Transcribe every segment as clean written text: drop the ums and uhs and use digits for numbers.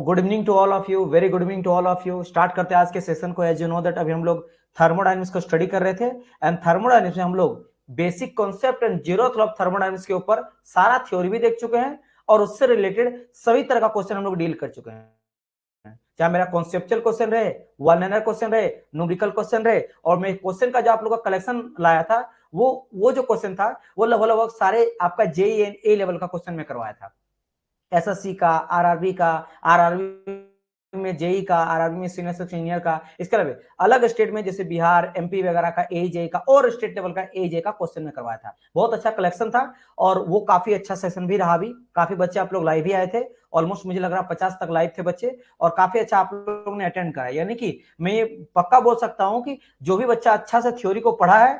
Good evening to all of you, very good evening to all of you. Start करते हैं आज के session को। एज यू नो दैट अभी हम लोग थर्मोडायनेमिक्स को स्टडी कर रहे थे एंड थर्मोडायनेमिक्स में हम लोग basic concept and zero law of thermodynamics के ऊपर सारा थ्योरी भी देख चुके हैं और उससे रिलेटेड सभी तरह का क्वेश्चन हम लोग डील कर चुके हैं। चाहे मेरा कॉन्सेप्चुअल क्वेश्चन रहे, वन लाइनर क्वेश्चन रहे, न्यूमेरिकल क्वेश्चन रहे, और मैं क्वेश्चन का जो आप लोग का कलेक्शन लाया था वो जो क्वेश्चन था वो लगभग सारे आपका जेईई एंड ए लेवल का क्वेश्चन में करवाया था। एसएससी का, आरआरबी का, आरआरबी में जेई का, आरआरबी में सीनियर का, इसके अलावा अलग स्टेट में जैसे बिहार, एमपी वगैरह का एजेई का और स्टेट लेवल का एजेई का क्वेश्चन में करवाया था। बहुत अच्छा कलेक्शन था और वो काफी अच्छा सेशन भी रहा। भी काफी बच्चे आप लोग लाइव भी आए थे, ऑलमोस्ट मुझे लग रहा है 50 तक लाइव थे बच्चे, और काफी अच्छा आप लोगों ने अटेंड करा। यानी कि मैं ये पक्का बोल सकता हूं कि जो भी बच्चा अच्छा से थ्योरी को पढ़ा है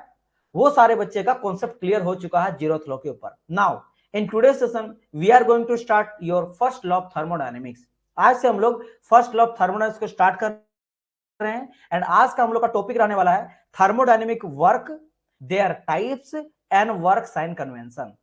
वो सारे बच्चे का कॉन्सेप्ट क्लियर हो चुका है जीरोथ लॉ के ऊपर। Now in today's session we are going to start your first law of thermodynamics। आज से हम लोग फर्स्ट लॉ ऑफ थर्मोडायनेमिक्स को स्टार्ट कर रहे हैं एंड आज का हम लोग का टॉपिक रहने वाला है thermodynamic work, their types and work sign convention.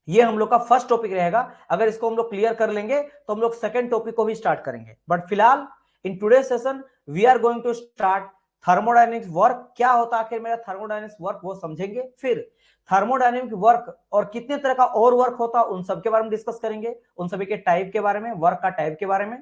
ये हम लोग का फर्स्ट टॉपिक रहेगा। अगर इसको हम लोग क्लियर कर लेंगे तो हम लोग सेकंड टॉपिक को भी स्टार्ट करेंगे। बट फिलहाल in today session we are going to start thermodynamics work. क्या होता है आखिर मेरा थर्मोडायनेमिक्स वर्क वो समझेंगे, फिर थर्मोडायनेमिक वर्क और कितने तरह का और वर्क होता है उन सब के बारे में डिस्कस करेंगे, उन सभी के टाइप के बारे में, वर्क का टाइप के बारे में।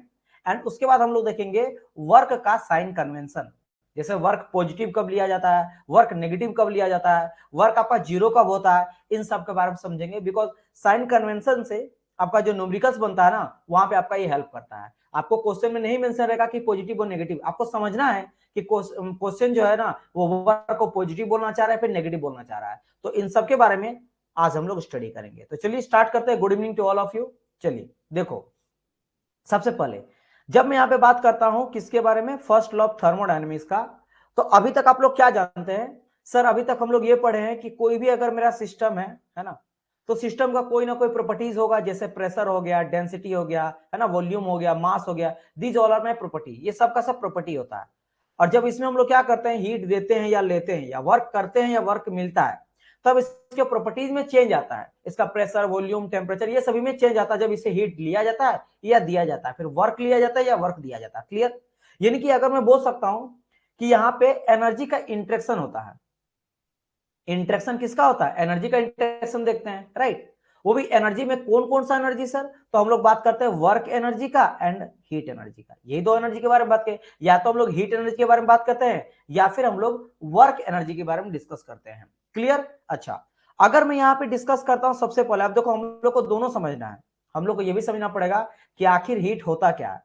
एंड उसके बाद हम लोग देखेंगे वर्क का साइन कन्वेंशन, जैसे वर्क पॉजिटिव कब लिया जाता है, वर्क नेगेटिव कब लिया जाता है, वर्क आपका जीरो कब होता है, इन सब के बारे में समझेंगे। बिकॉज साइन कन्वेंशन से आपका जो न्यूमेरिकल्स बनता है ना वहां पे आपका ये हेल्प करता है। आपको क्वेश्चन में नहीं मेंशन रहेगा कि पॉजिटिव और नेगेटिव, आपको समझना है कि क्वेश्चन जो है ना वो वर्क को पॉजिटिव बोलना चाह रहा है फिर नेगेटिव बोलना चाह रहा है। तो इन सब के बारे में आज हम लोग स्टडी करेंगे। तो चलिए स्टार्ट करते हैं। Good evening to all of you. चलिए देखो, सबसे पहले जब मैं यहां पे बात करता हूं किसके बारे में, फर्स्ट लॉ ऑफ थर्मोडायनेमिक्स का, तो अभी तक आप लोग क्या जानते हैं सर? अभी तक हम लोग ये पढ़े हैं कि कोई भी अगर मेरा सिस्टम है ना, तो सिस्टम का कोई ना कोई प्रॉपर्टीज होगा, जैसे प्रेशर हो गया, डेंसिटी हो गया, है ना, वॉल्यूम हो गया, मास हो गया, these all are my property. ये सब का सब प्रॉपर्टी होता है। और जब इसमें हम लोग क्या करते हैं, हीट देते हैं या लेते हैं या वर्क करते हैं या वर्क मिलता है, तब इसके प्रॉपर्टीज में चेंज आता है। इसका प्रेशर, वॉल्यूम, टेम्परेचर ये सभी में चेंज आता है जब इसे हीट लिया जाता है या दिया जाता है, फिर वर्क लिया जाता है या वर्क दिया जाता है। क्लियर? यानी कि अगर मैं बोल सकता हूं कि यहाँ पे एनर्जी का इंटरेक्शन होता है। इंटरेक्शन किसका होता है? एनर्जी का इंटरेक्शन देखते हैं, राइट। वो भी एनर्जी में कौन कौन सा एनर्जी सर? तो हम लोग बात करते हैं वर्क एनर्जी का एंड हीट एनर्जी का। यही दो एनर्जी के बारे में बात करें, या तो हम लोग हीट एनर्जी के बारे में बात करते हैं या फिर हम लोग वर्क एनर्जी के बारे में डिस्कस करते हैं। क्लियर? अच्छा, अगर मैं यहाँ पे डिस्कस करता हूं, सबसे पहले आप देखो हम लोग को दोनों समझना है। हम लोग को यह भी समझना पड़ेगा कि आखिर हीट होता क्या है,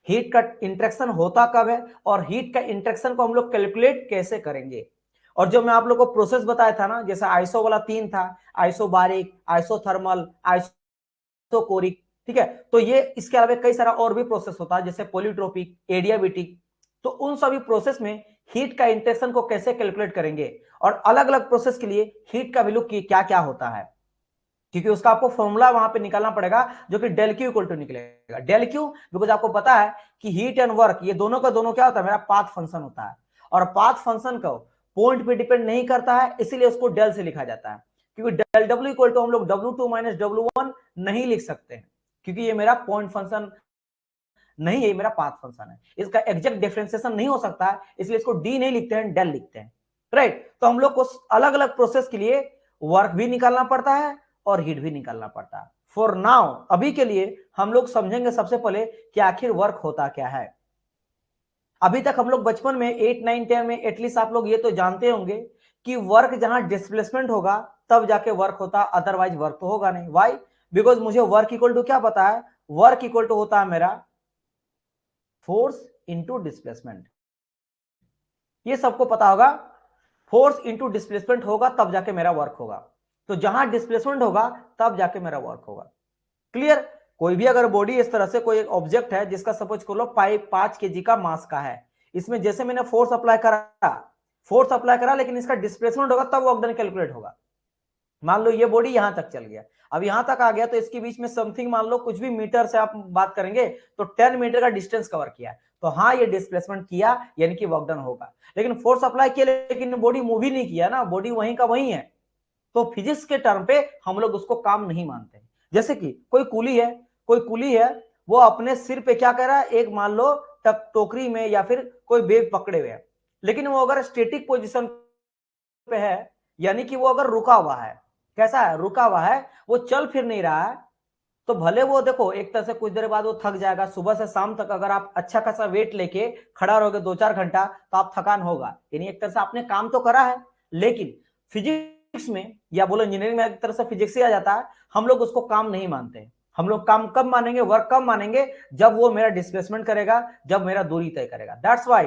हीट का इंटरेक्शन होता कब है, और हीट का इंटरेक्शन को हम लोग कैलकुलेट कैसे करेंगे। और जो मैं आप लोग को प्रोसेस बताया था ना, जैसे आइसो वाला 3 था, आइसोबारिक, आइसोथर्मल, आइसोकोरिक, ठीक है। तो ये इसके अलावा कई सारा और भी प्रोसेस होता है, जैसे पॉलीट्रोपिक, एडियाबेटिक। तो उन सभी प्रोसेस में हीट का इंटेंशन को कैसे कैलकुलेट करेंगे, और अलग अलग प्रोसेस के लिए हीट का वैल्यू क्या क्या होता है, क्योंकि उसका आपको फॉर्मूला वहां पे निकालना पड़ेगा, जो कि डेल क्यू इक्वल टू निकलेगा। डेल क्यू बिकॉज आपको पता है कि हीट एंड वर्क ये दोनों का दोनों क्या होता है, मेरा पाथ फंक्शन होता है, और पाथ फंक्शन का पॉइंट पे डिपेंड नहीं करता है, इसीलिए उसको डेल से लिखा जाता है। क्योंकि डेल डब्ल्यू इक्वल टू हम लोग W2 माइनस W1 नहीं लिख सकते हैं, क्योंकि ये मेरा पॉइंट फंक्शन नहीं है, मेरा पाथ फंक्शन है, इसका एग्जैक्ट डिफरेंशिएशन नहीं हो सकता है, इसलिए इसको डी नहीं लिखते हैं, डेल लिखते हैं, राइट। तो हम लोग को अलग अलग प्रोसेस के लिए वर्क भी निकालना पड़ता है और हीट भी निकालना पड़ता है। फॉर नाउ, अभी के लिए हम लोग समझेंगे सबसे पहले कि आखिर वर्क होता क्या है। अभी तक हम लोग बचपन में 8, 9, 10 में एटलीस्ट आप लोग ये तो जानते होंगे कि वर्क जहां डिस्प्लेसमेंट होगा तब जाके वर्क होता, अदरवाइज वर्क तो होगा नहीं। वाई? बिकॉज मुझे वर्क इक्वल टू क्या पता है, वर्क इक्वल टू होता है मेरा फोर्स इंटू डिस्प्लेसमेंट। ये सबको पता होगा, फोर्स इंटू डिस्प्लेसमेंट होगा तब जाके मेरा वर्क होगा। तो जहां डिस्प्लेसमेंट होगा तब जाके मेरा वर्क होगा। क्लियर? कोई भी अगर बॉडी इस तरह से कोई एक ऑब्जेक्ट है जिसका सपोज कर लो 5 केजी का मास का है, इसमें जैसे मैंने फोर्स अप्लाई करा लेकिन इसका डिस्प्लेसमेंट होगा तब वर्क डन कैलकुलेट होगा। मान लो ये बॉडी यहां तक चल गया, अब यहां तक आ गया, तो इसके बीच में समथिंग मान लो कुछ भी मीटर से आप बात करेंगे तो 10 मीटर का डिस्टेंस कवर किया, तो हाँ ये डिस्प्लेसमेंट किया यानी कि वर्क डन होगा। लेकिन फोर्स अप्लाई किया लेकिन बॉडी मूव ही नहीं किया ना, बॉडी वहीं का वहीं है, तो फिजिक्स के टर्म पे हम लोग उसको काम नहीं मानते। जैसे कि कोई कुली है, वो अपने सिर पे क्या कर रहा है, एक मान लो टोकरी में या फिर कोई बैग पकड़े हुए है, लेकिन वो अगर स्टेटिक पोजीशन पे है, यानी कि वो अगर रुका हुआ है, कैसा है, रुका हुआ है, वो चल फिर नहीं रहा है, तो भले वो देखो एक तरह से कुछ देर बाद वो थक जाएगा। सुबह से शाम तक अगर आप अच्छा खासा वेट लेके खड़ा रहोगे 2-4 घंटा, तो आप थकान होगा, यानी एक तरह से आपने काम तो करा है। लेकिन फिजिक्स में या बोलो इंजीनियरिंग में एक तरह से फिजिक्स ही आ जाता है, हम लोग उसको काम नहीं मानते। हम लोग काम कब मानेंगे, वर्क कब मानेंगे, जब वो मेरा डिस्प्लेसमेंट करेगा, जब मेरा दूरी तय करेगा। दैट्स वाई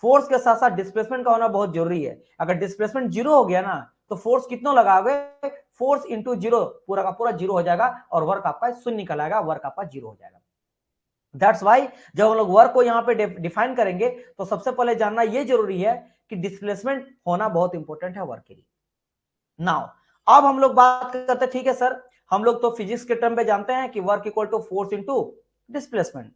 फोर्स के साथ साथ डिस्प्लेसमेंट का होना बहुत जरूरी है। अगर डिस्प्लेसमेंट जीरो हो गया ना, तो फोर्स कितना लगाओगे, फोर्स इंटू जीरो, पूरा का पूरा जीरो हो जाएगा और वर्क आपका शून्य निकल आएगा, वर्क आपका जीरो हो जाएगा। दैट्स वाई जब हम लोग वर्क को यहाँ पे डिफाइन करेंगे, तो सबसे पहले जानना ये जरूरी है कि डिस्प्लेसमेंट होना बहुत इंपॉर्टेंट है वर्क के लिए। नाउ अब हम लोग बात करते हैं, ठीक है सर, हम लोग तो फिजिक्स के टर्म पे जानते हैं कि work equal to force into displacement,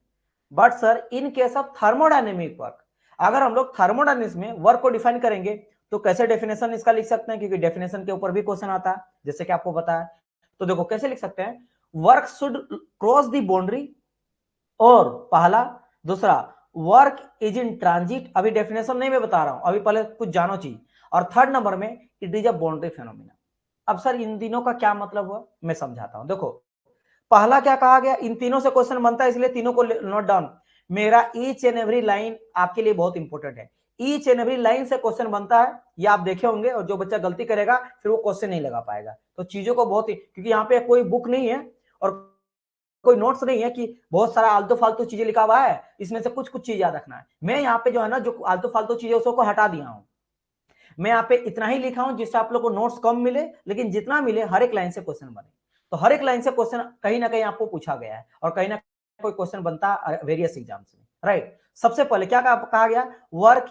but sir in case of thermodynamic work, अगर हम लोग थर्मोडायनेमिक्स में वर्क को डिफाइन करेंगे, तो कैसे डेफिनेशन इसका लिख सकते हैं, क्योंकि डेफिनेशन के ऊपर भी क्वेश्चन आता है, जैसे कि आपको पता है। तो देखो कैसे लिख सकते हैं, work should cross the boundary, और पहला, दूसरा वर्क इज इन ट्रांजिट, अभी डेफिनेशन नहीं मैं बता रहा हूं, अभी पहले कुछ जानो चीज, और थर्ड नंबर में it is a boundary phenomena. अब सर इन तीनों का क्या मतलब हुआ, मैं समझाता हूं। देखो पहला क्या कहा गया, इन तीनों से क्वेश्चन बनता है, इसलिए तीनों को नोट डाउन, मेरा ईच एंड एवरी लाइन आपके लिए बहुत इंपॉर्टेंट है। ईच एंड एवरी लाइन से क्वेश्चन बनता है, ये आप देखे होंगे, और जो बच्चा गलती करेगा फिर वो क्वेश्चन नहीं लगा पाएगा। तो चीजों को बहुत ही, क्योंकि यहाँ पे कोई बुक नहीं है और कोई नोट्स नहीं है कि बहुत सारा आलतू फालतू चीजें लिखा हुआ है, इसमें से कुछ कुछ चीज याद रखना है। मैं यहाँ पे जो है ना, जो आलतू फालतू चीजें उसको हटा दिया हूँ। मैं यहाँ पे इतना ही लिखा हूं जिससे आप लोग को नोट्स कम मिले, लेकिन जितना मिले हर एक लाइन से क्वेश्चन बने। तो हर एक लाइन से क्वेश्चन कहीं ना कहीं आपको पूछा गया है, और कहीं ना कोई क्वेश्चन बनता है वेरियस एग्जाम्स में, राइट। सबसे पहले क्या कहा गया, work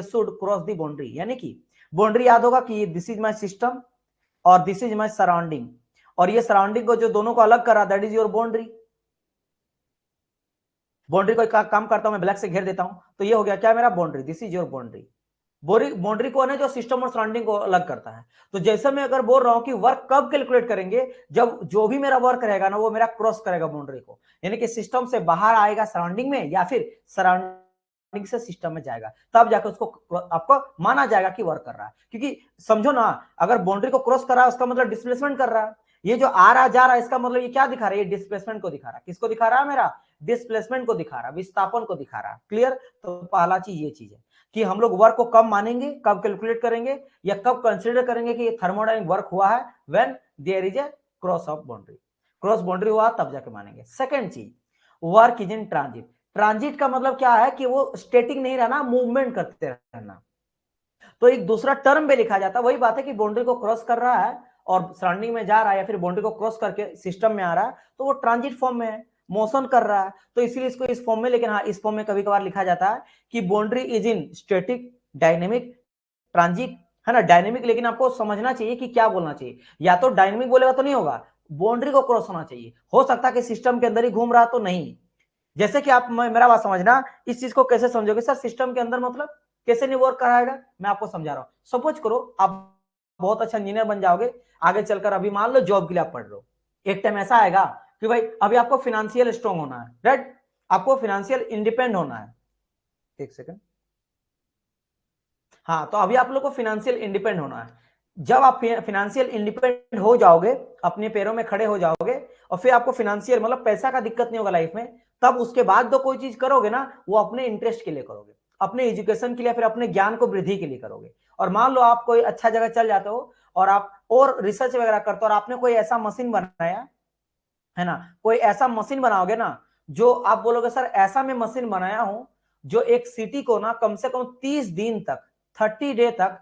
should cross the boundary, यानी कि बाउंड्री याद होगा कि दिस इज माई सिस्टम और दिस इज माई सराउंडिंग, और ये सराउंडिंग को जो दोनों को अलग करा, that is your boundary. Boundary को काम करता हूं मैं, ब्लैक से घेर देता हूं, तो ये हो गया क्या, मेरा boundary, this is your boundary. Boundary कौन है, जो सिस्टम और सराउंडिंग को अलग करता है। तो जैसे मैं अगर बोल रहा हूं कि वर्क कब कैलकुलेट करेंगे, जब जो भी मेरा वर्क रहेगा ना, वो मेरा क्रॉस करेगा बाउंड्री को, यानी कि सिस्टम से बाहर आएगा सराउंडिंग में, या फिर सराउंडिंग से सिस्टम में जाएगा, तब जाकर उसको आपको माना जाएगा कि वर्क कर रहा है। क्योंकि समझो ना, अगर बाउंड्री को क्रॉस कर रहा है, उसका मतलब डिस्प्लेसमेंट कर रहा है। ये जो आ रहा जा रहा है, इसका मतलब ये क्या दिखा रहा है, ये डिस्प्लेसमेंट को दिखा रहा है। किसको दिखा रहा है, मेरा डिस्प्लेसमेंट को दिखा रहा है, विस्थापन को दिखा रहा है। क्लियर। तो पहला चीज ये चीज है कि हम लोग वर्क को कब मानेंगे, कब कैलकुलेट करेंगे, या कब कंसीडर करेंगे कि ये थर्मोडायनामिक वर्क हुआ है, when there is a cross of boundary, cross boundary हुआ तब जाके मानेंगे। सेकंड चीज, work is in transit. Transit का मतलब क्या है कि वो स्टेटिक नहीं रहना, मूवमेंट करते रहना। तो एक दूसरा टर्म पे लिखा जाता है, वही बात है कि बाउंड्री को क्रॉस कर रहा है और सराउंडिंग में जा रहा है, या फिर बाउंड्री को क्रॉस करके सिस्टम में आ रहा है, तो वो ट्रांजिट फॉर्म में है, मोशन कर रहा है, तो इसीलिए इसको इस फॉर्म में। लेकिन हाँ, इस फॉर्म में कभी कभार लिखा जाता है कि boundary is in static, dynamic, transit, है ना, डायनेमिक। लेकिन आपको समझना चाहिए कि क्या बोलना चाहिए, या तो डायनेमिक बोलेगा तो नहीं होगा, बाउंड्री को क्रॉस होना चाहिए। हो सकता है कि सिस्टम के अंदर ही घूम रहा तो नहीं, जैसे कि आप मेरा बात समझना, इस चीज को कैसे समझोगे सर, सिस्टम के अंदर मतलब कैसे नहीं वर्क कराएगा, मैं आपको समझा रहा हूं। सपोज करो आप बहुत अच्छा इंजीनियर बन जाओगे आगे चलकर, अभी मान लो जॉब के लिए आप पढ़ रहे हो, एक टाइम ऐसा आएगा कि भाई अभी आपको फिनेंशियल स्ट्रांग होना है, राइट, आपको फिनेंशियल इंडिपेंडेंट होना है। एक सेकंड, हाँ, तो अभी आप लोग को फिनेंशियल इंडिपेंडेंट होना है। जब आप फिनेंशियल इंडिपेंडेंट हो जाओगे, अपने पैरों में खड़े हो जाओगे, और फिर आपको फिनेंशियल मतलब पैसा का दिक्कत नहीं होगा लाइफ में, तब उसके बाद तो कोई चीज करोगे ना, वो अपने इंटरेस्ट के लिए करोगे, अपने एजुकेशन के लिए, फिर अपने ज्ञान को वृद्धि के लिए करोगे। और मान लो आप कोई अच्छा जगह चल जाते हो, और आप और रिसर्च वगैरह करते हो, और आपने कोई ऐसा मशीन बनाया है ना, कोई ऐसा मशीन बनाओगे ना, जो आप बोलोगे सर ऐसा मैं मशीन बनाया हूं जो एक सिटी को ना कम से कम 30 दिन तक, 30 डे तक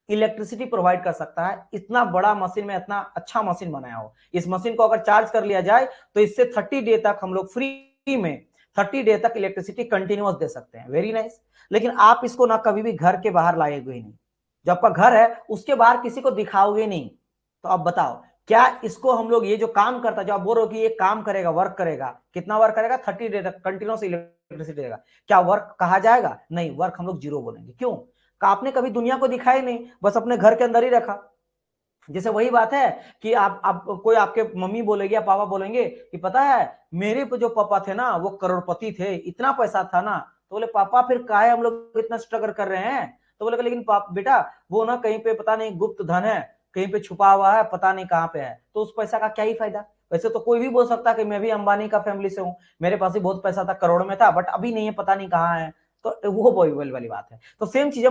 इलेक्ट्रिसिटी प्रोवाइड कर सकता है, इतना बड़ा मशीन में इतना अच्छा मशीन बनाया हो। इस मशीन को अगर चार्ज कर लिया जाए तो इससे 30 डे तक हम लोग फ्री में 30 डे तक इलेक्ट्रिसिटी कंटिन्यूअस दे सकते हैं। Very nice. लेकिन आप इसको ना कभी भी घर के बाहर लाएंगे ही नहीं, जो आपका घर है उसके बाहर किसी को दिखाओगे नहीं। तो अब बताओ, क्या इसको हम लोग, ये जो काम करता है, जो आप बोल रहे हो कि ये काम करेगा, वर्क करेगा, कितना वर्क करेगा, 30 डे तक कंटिन्यूस इलेक्ट्रिसिटी देगा, क्या वर्क कहा जाएगा? नहीं, वर्क हम लोग जीरो बोलेंगे। क्यों? आपने कभी दुनिया को दिखाई नहीं, बस अपने घर के अंदर ही रखा। जैसे वही बात है कि आप कोई आपके मम्मी बोलेगी या पापा बोलेंगे कि पता है मेरे जो पापा थे ना वो करोड़पति थे, इतना पैसा था ना। तो बोले पापा फिर काहे हम लोग इतना स्ट्रगल कर रहे हैं। तो बोले लेकिन बेटा वो ना कहीं पे पता नहीं गुप्त धन है, कहीं पे छुपा हुआ है, पता नहीं कहाँ पे है, तो उस पैसा का क्या ही फायदा। वैसे तो कोई भी बोल सकता है कि मैं भी अंबानी का फैमिली से हूँ, मेरे पास भी बहुत पैसा था, करोड़ में था, बट अभी नहीं है, पता नहीं कहाँ है। तो वो पॉसिबल वाली बात है। तो सेम चीजें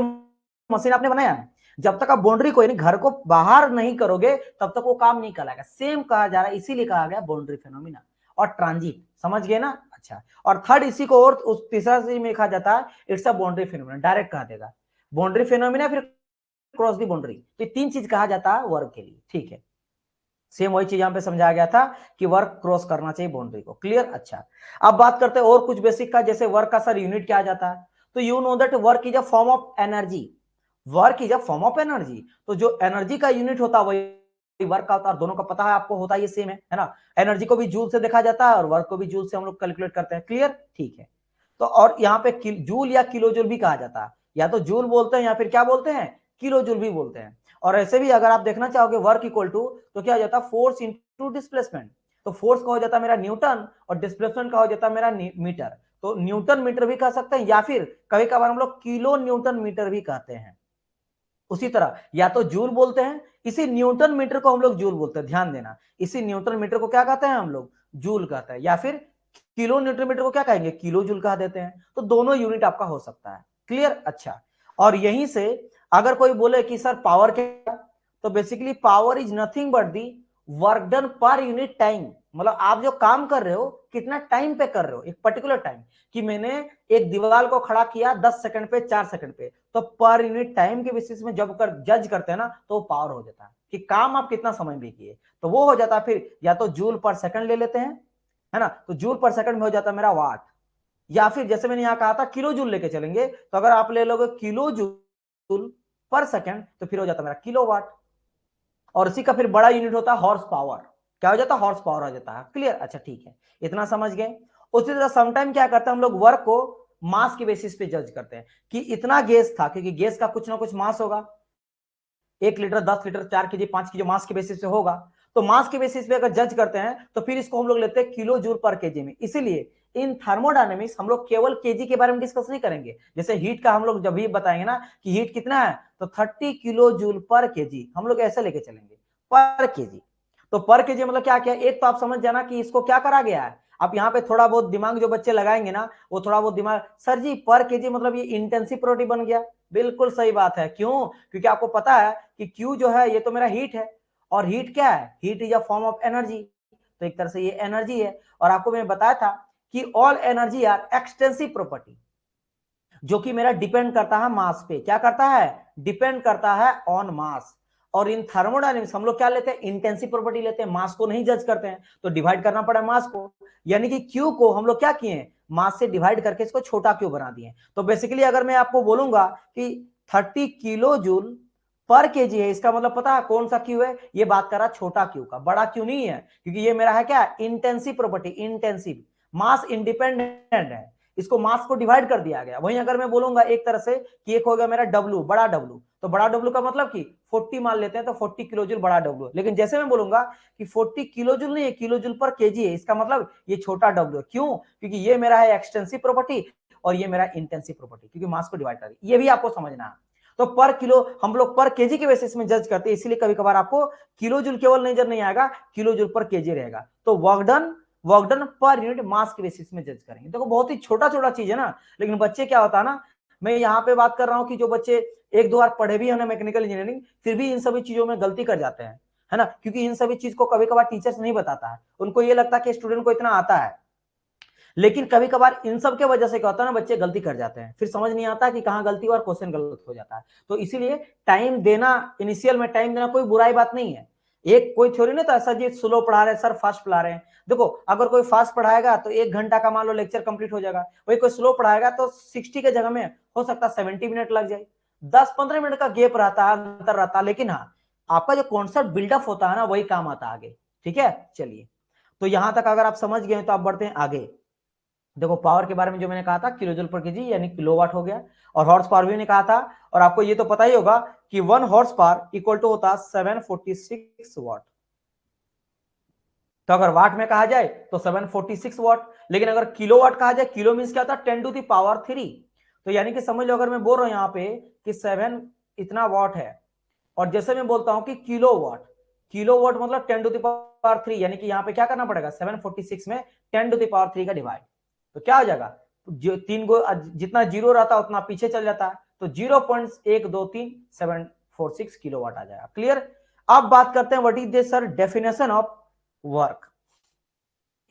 मशीन आपने बनाया है, जब तक आप बाउंड्री को यानी घर को बाहर नहीं करोगे तब तक वो काम नहीं कराएगा। सेम कहा जा रहा है, इसीलिए कहा गया बाउंड्री फिनोमिना और ट्रांजिट। समझ गए ना। अच्छा, और थर्ड इसी को और उस तीसरा चीज में कहा जाता है it's a boundary phenomena, direct कहा देगा बाउंड्री फिनोमिना फिर क्रॉस दी बाउंड्री। तो तीन चीज कहा जाता है वर्क के लिए। ठीक है, सेम वही चीज यहां पे समझाया गया था कि वर्क क्रॉस करना चाहिए बाउंड्री को। क्लियर। अच्छा, अब बात करते हैं और कुछ बेसिक का, जैसे वर्क का सर यूनिट क्या आ जाता है। तो you know that work is a form of energy. Work is a form of energy. तो जो एनर्जी का यूनिट होता है वही वर्क का होता है। दोनों का पता है आपको, होता है ये सेम है ना। एनर्जी को भी जूल से देखा जाता है और वर्क को भी जूल से हम लोग कैलकुलेट करते हैं। क्लियर। ठीक है, तो और यहाँ पे जूल या किलो जूल भी कहा जाता है, या तो जूल बोलते हैं या फिर क्या बोलते हैं, किलो जूल भी बोलते हैं। और ऐसे भी अगर आप देखना चाहोगे वर्क इक्वल टू, तो क्या हो जाता है फोर्स इंटू डिस्प्लेसमेंट। तो फोर्स का हो जाता है मेरा न्यूटन और डिस्प्लेसमेंट का हो जाता है मेरा मीटर। तो न्यूटन मीटर भी कह सकते हैं या फिर कभी कभार हम लोग किलो न्यूटन मीटर भी कहते हैं। उसी तरह या तो जूल बोलते हैं, इसी न्यूटन मीटर को हम लोग जूल बोलते हैं, ध्यान देना। इसी न्यूटन मीटर को क्या कहते हैं हम लोग, जूल कहते हैं, या फिर किलो न्यूटन मीटर को क्या कहेंगे, किलो जूल कह देते हैं। तो दोनों यूनिट आपका हो सकता है। क्लियर। अच्छा, और यहीं से अगर कोई बोले कि सर पावर क्या, तो basically power is nothing but the work done per unit time. मतलब आप जो काम कर रहे हो कितना टाइम पे कर रहे हो, एक पर्टिकुलर टाइम, कि मैंने एक दीवार को खड़ा किया 10 सेकंड पे, 4 सेकंड पे, तो पर यूनिट टाइम के बेसिस में जब कर जज करते हैं ना तो पावर हो जाता है कि काम आप कितना समय में किए। तो वो हो जाता है फिर या तो जूल पर सेकंड ले लेते हैं, है ना। तो जूल पर सेकंड में हो जाता है मेरा वाट, या फिर जैसे मैंने यहां कहा था किलो जूल लेके चलेंगे, तो अगर आप ले लोगे किलो जूल पर सेकंड तो फिर हो जाता है मेरा किलो वाट। और इसी का फिर बड़ा यूनिट होता है हॉर्स पावर। क्या हो जाता है, हॉर्स पावर हो जाता है। क्लियर। अच्छा ठीक है, इतना समझ गए। उसी तरह समटाइम क्या करते हैं हम लोग, वर्क को मास के बेसिस पे जज करते हैं कि इतना गैस था, क्योंकि गैस का कुछ ना कुछ मास होगा, 1 लीटर, 10 लीटर, 4 केजी, 5 केजी मास के बेसिस पे होगा। तो मास के बेसिस पे अगर जज करते हैं तो फिर इसको हम लोग लेते हैं किलो जूल पर केजी में। इसीलिए इन थर्मोडायनेमिक्स हम लोग केवल केजी के बारे में डिस्कस नहीं करेंगे। जैसे हीट का हम लोग जब भी बताएंगे ना कि हीट कितना है, तो 30 किलो जूल पर केजी हम लोग ऐसे लेके चलेंगे, पर केजी। तो पर केजी मतलब क्या क्या, एक तो आप समझ जाना कि इसको क्या करा गया है। आप यहाँ पे थोड़ा बहुत दिमाग जो बच्चे लगाएंगे ना, वो थोड़ा बहुत दिमाग, सर जी पर केजी मतलब ये इंटेंसिव प्रोडक्ट बन गया। बिल्कुल सही बात है। क्यों, क्योंकि आपको पता है कि Q जो है ये तो मेरा हीट है, और हीट क्या है, heat is a form of energy. तो एक तरह से ये एनर्जी है। और आपको मैंने बताया था कि all energy are extensive property, जो कि मेरा डिपेंड करता है मास पे। क्या करता है, डिपेंड करता है ऑन मास। और इन थर्मोडायनेमिक्स हम लोग क्या लेते हैं, इंटेंसिव प्रॉपर्टी लेते हैं, मास को नहीं जज करते हैं, तो डिवाइड करना पड़ा मास को। यानी कि क्यू को हम लोग क्या किए, मास से डिवाइड करके इसको छोटा क्यू बना दिए। तो बेसिकली अगर मैं आपको बोलूंगा कि 30 किलो जूल पर केजी है, इसका मतलब पता है कौन सा क्यू है, ये बात कर रहा छोटा क्यू का, बड़ा क्यू नहीं है, क्योंकि ये मेरा है क्या, इंटेंसिव प्रॉपर्टी, इंटेंसिव, मास इंडिपेंडेंट है, इसको मास को डिवाइड कर दिया गया। वहीं अगर मैं बोलूंगा एक तरह से कि एक हो गया मेरा डब्लू, बड़ा डब्लू, तो बड़ा डब्लू का मतलब कि 40 मान लेते हैं, तो 40 किलो जूल बड़ा डब्लू। लेकिन जैसे मैं बोलूंगा कि 40 किलो जूल नहीं है, किलो जूल पर केजी है, इसका मतलब ये छोटा डब्लू है। क्यों, क्योंकि ये मेरा है एक्सटेंसिव प्रॉपर्टी और ये मेरा इंटेंसिव प्रॉपर्टी, क्योंकि मास को डिवाइड कर दिया। ये भी आपको समझना है। तो पर किलो हम लोग पर केजी के बेसिस में जज करते हैं, इसलिए कभी कभार आपको किलो जूल केवल नजर नहीं आएगा, किलो जूल पर केजी रहेगा। तो work done per unit mass के बेसिस में जज करेंगे। देखो बहुत ही छोटा छोटा चीज है ना, लेकिन बच्चे क्या होता है ना, मैं यहाँ पे बात कर रहा हूँ कि जो बच्चे एक दो बार पढ़े भी है ना मैकेनिकल इंजीनियरिंग, फिर भी इन सभी चीजों में गलती कर जाते हैं, है ना, क्योंकि इन सभी चीज को कभी कभार टीचर्स नहीं बताता है, उनको ये लगता है कि स्टूडेंट को इतना आता है। लेकिन कभी कभार इन सब के वजह से क्या होता है ना, बच्चे गलती कर जाते हैं, फिर समझ नहीं आता कि कहाँ गलती हुआ और क्वेश्चन गलत हो जाता है। तो इसीलिए टाइम देना, इनिशियल में टाइम देना कोई बुराई बात नहीं है। एक कोई थ्योरी नहीं था सर जी स्लो पढ़ा रहे हैं, सर फास्ट पढ़ा रहे हैं। देखो अगर कोई फास्ट पढ़ाएगा तो 1 घंटा का मान लो लेक्चर कंप्लीट हो जाएगा, वही कोई स्लो पढ़ाएगा तो 60 के जगह में हो सकता है 70 मिनट लग जाए। 10-15 मिनट का गैप रहता है, अंतर रहता है, लेकिन हाँ आपका जो कॉन्सेप्ट बिल्डअप होता है ना वही काम आता है आगे। ठीक है, चलिए, तो यहां तक अगर आप समझ गए तो आप बढ़ते हैं आगे। देखो पावर के बारे में जो मैंने कहा था किलो जूल पर केजी यानी किलोवाट हो गया, और हॉर्स पावर भी मैंने कहा था, और आपको ये तो पता ही होगा कि 1 हॉर्स पावर इक्वल टू होता 746 वाट। तो अगर वाट में कहा जाए तो 746 वाट, लेकिन अगर किलोवाट कहा जाए, किलो मीन्स क्या होता है 10⁻3। तो यानी कि समझ लो अगर मैं बोल रहा हूं यहां पे कि 7 इतना वाट है, और जैसे मैं बोलता हूं कि किलोवाट, किलोवाट मतलब 10⁻3, यानी कि यहां पे क्या करना पड़ेगा 746 में 10⁻3 का डिवाइड, तो क्या हो जाएगा, जो तीन गो जितना जीरो रहता है उतना पीछे चल जाता है, तो 0.123746 किलोवाट आ जाएगा। क्लियर। अब बात करते हैं what is this sir definition of work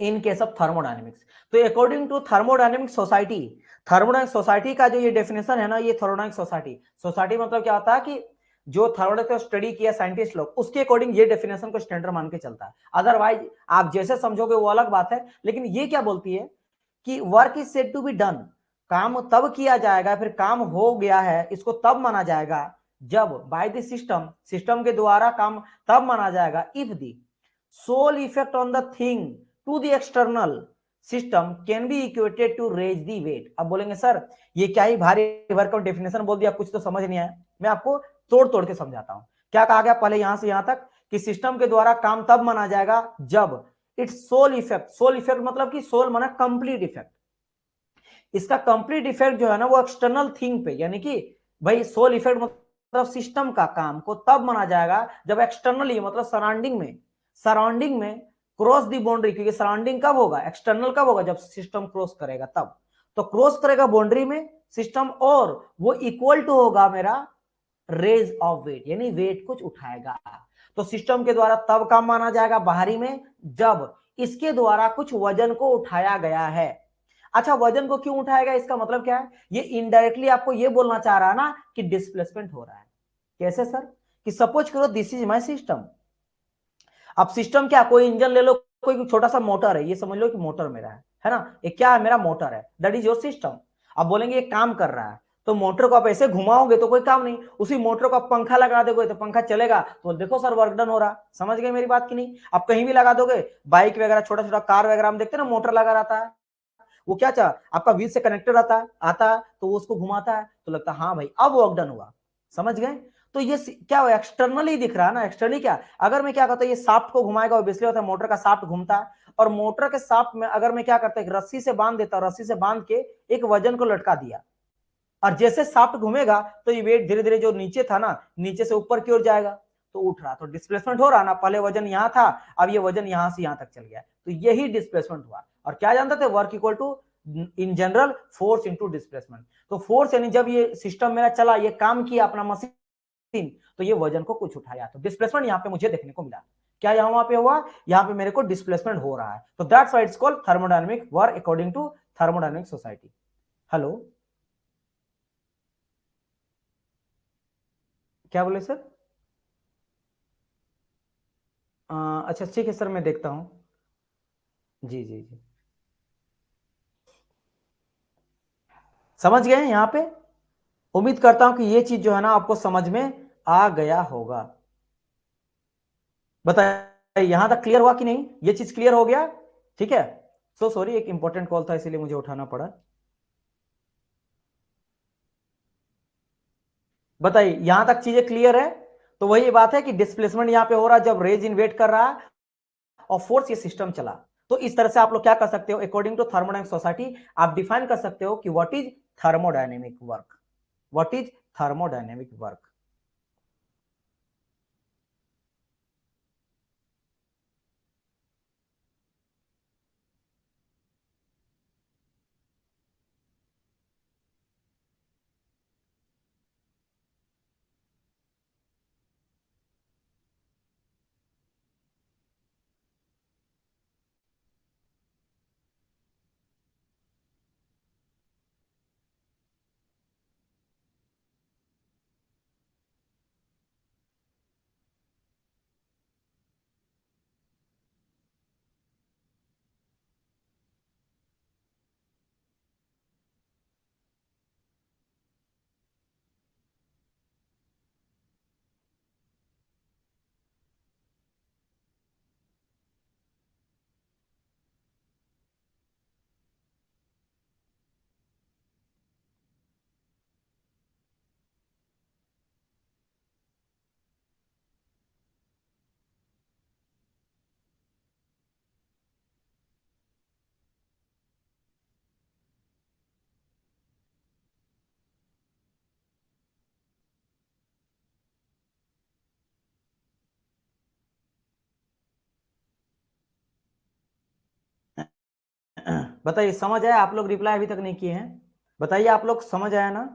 in case of thermodynamics. तो अकॉर्डिंग टू थर्मोडायनेमिक सोसाइटी का जो ये डेफिनेशन है ना, ये थर्मोडायनेमिक सोसाइटी मतलब क्या होता है कि जो थर्मोडायनेमिक स्टडी किया साइंटिस्ट लोग, उसके अकॉर्डिंग ये डेफिनेशन को स्टैंडर्ड मान के चलता है। अदरवाइज आप जैसे समझोगे वो अलग बात है, लेकिन ये क्या बोलती है कि work is said to be done, काम तब किया जाएगा, फिर काम हो गया है इसको तब माना जाएगा जब बाय द सिस्टम के द्वारा काम तब माना जाएगा if the sole effect on the thing to the external system can be equated to raise the weight. अब बोलेंगे सर ये क्या ही भारी वर्क का डेफिनेशन बोल दिया, कुछ तो समझ नहीं आया। मैं आपको तोड़ तोड़ के समझाता हूं। क्या कहा गया पहले यहां से यहां तक कि सिस्टम के द्वारा काम तब माना जाएगा जब इट्स सोल इफेक्ट मतलब कि सोल माना कंप्लीट इफेक्ट, इसका कंप्लीट इफेक्ट जो है ना वो एक्सटर्नल थिंग पे, यानी कि भाई सोल इफेक्ट मतलब सिस्टम का काम को तब माना जाएगा जब एक्सटर्नली मतलब सराउंडिंग में क्रॉस दी बाउंड्री, क्योंकि सराउंडिंग कब होगा, एक्सटर्नल कब होगा, जब सिस्टम क्रॉस करेगा तब, तो क्रॉस करेगा बाउंड्री में सिस्टम, और वो इक्वल टू होगा मेरा रेज ऑफ वेट, यानी वेट कुछ उठाएगा। तो सिस्टम के द्वारा तब काम माना जाएगा बाहरी में जब इसके द्वारा कुछ वजन को उठाया गया है। अच्छा वजन को क्यों उठाएगा, इसका मतलब क्या है, ये इनडायरेक्टली आपको ये बोलना चाह रहा है ना कि डिस्प्लेसमेंट हो रहा है। कैसे सर, कि सपोज करो दिस इज माय सिस्टम। अब सिस्टम क्या, कोई इंजन ले लो, कोई छोटा सा मोटर है, ये समझ लो कि मोटर मेरा है ना, ये क्या है मेरा मोटर है, दैट इज योर सिस्टम। अब बोलेंगे ये काम कर रहा है, तो मोटर को आप ऐसे घुमाओगे तो कोई काम नहीं, उसी मोटर को आप पंखा लगा दोगे तो पंखा चलेगा, तो देखो सर वर्क डन हो रहा। समझ गए मेरी बात की नहीं, आप कहीं भी लगा दोगे, बाइक वगैरह छोटा छोटा कार वगैरह हम देखते हैं ना मोटर लगा रहता है, वो क्या चाह आपका व्हील से कनेक्टेड रहता है, आता है तो वो उसको घुमाता है, तो लगता है हाँ भाई अब वर्क डन हुआ। समझ गए। तो ये क्या हो एक्सटर्नली दिख रहा है ना, एक्सटर्नली क्या, अगर मैं क्या करता हूँ ये साफ्ट को घुमाएगा, ऑब्वियसली होता है मोटर का साफ्ट घूमता है, और मोटर के साफ्ट में अगर मैं क्या करता हूँ रस्सी से बांध देता हूँ, रस्सी से बांध के एक वजन को लटका दिया, और जैसे साफ्ट घूमेगा तो ये वेट धीरे धीरे जो नीचे था ना नीचे से ऊपर की ओर जाएगा, तो उठ रहा, तो डिस्प्लेसमेंट हो रहा ना, पहले वजन यहां था अब ये वजन यहां से यहां तक चल गया, तो यही डिस्प्लेसमेंट हुआ। और क्या जानते थे, work equal to in general force into displacement. तो फोर्स यानी जब ये सिस्टम मेरा चला, ये काम किया अपना मशीन, तो ये वजन को कुछ उठाया, तो डिस्प्लेसमेंट यहाँ पे मुझे देखने को मिला। क्या यहाँ वहां पे हुआ, यहाँ पे मेरे को डिस्प्लेसमेंट हो रहा है, तो that's why it's called thermodynamic work according to thermodynamic society. Hello, क्या बोले सर। अच्छा ठीक है सर, मैं देखता हूँ। जी जी जी, समझ गए यहाँ पे। उम्मीद करता हूँ कि ये चीज जो है ना आपको समझ में आ गया होगा। बताइए यहाँ तक क्लियर हुआ कि नहीं, ये चीज क्लियर हो गया। ठीक है, सो सॉरी एक इंपॉर्टेंट कॉल था इसीलिए मुझे उठाना पड़ा। बताइए यहाँ तक चीजें क्लियर है। तो वही बात है कि डिस्प्लेसमेंट यहाँ पे हो रहा है जब रेज इन्वेट कर रहा है और फोर्स ये सिस्टम चला। तो इस तरह से आप लोग क्या कर सकते हो, अकॉर्डिंग टू थर्मोडायनामिक सोसाइटी आप डिफाइन कर सकते हो कि what is thermodynamic work, what is thermodynamic work. बताइए समझ आया? आप लोग रिप्लाई अभी तक नहीं किए हैं, बताइए आप लोग समझ आया ना?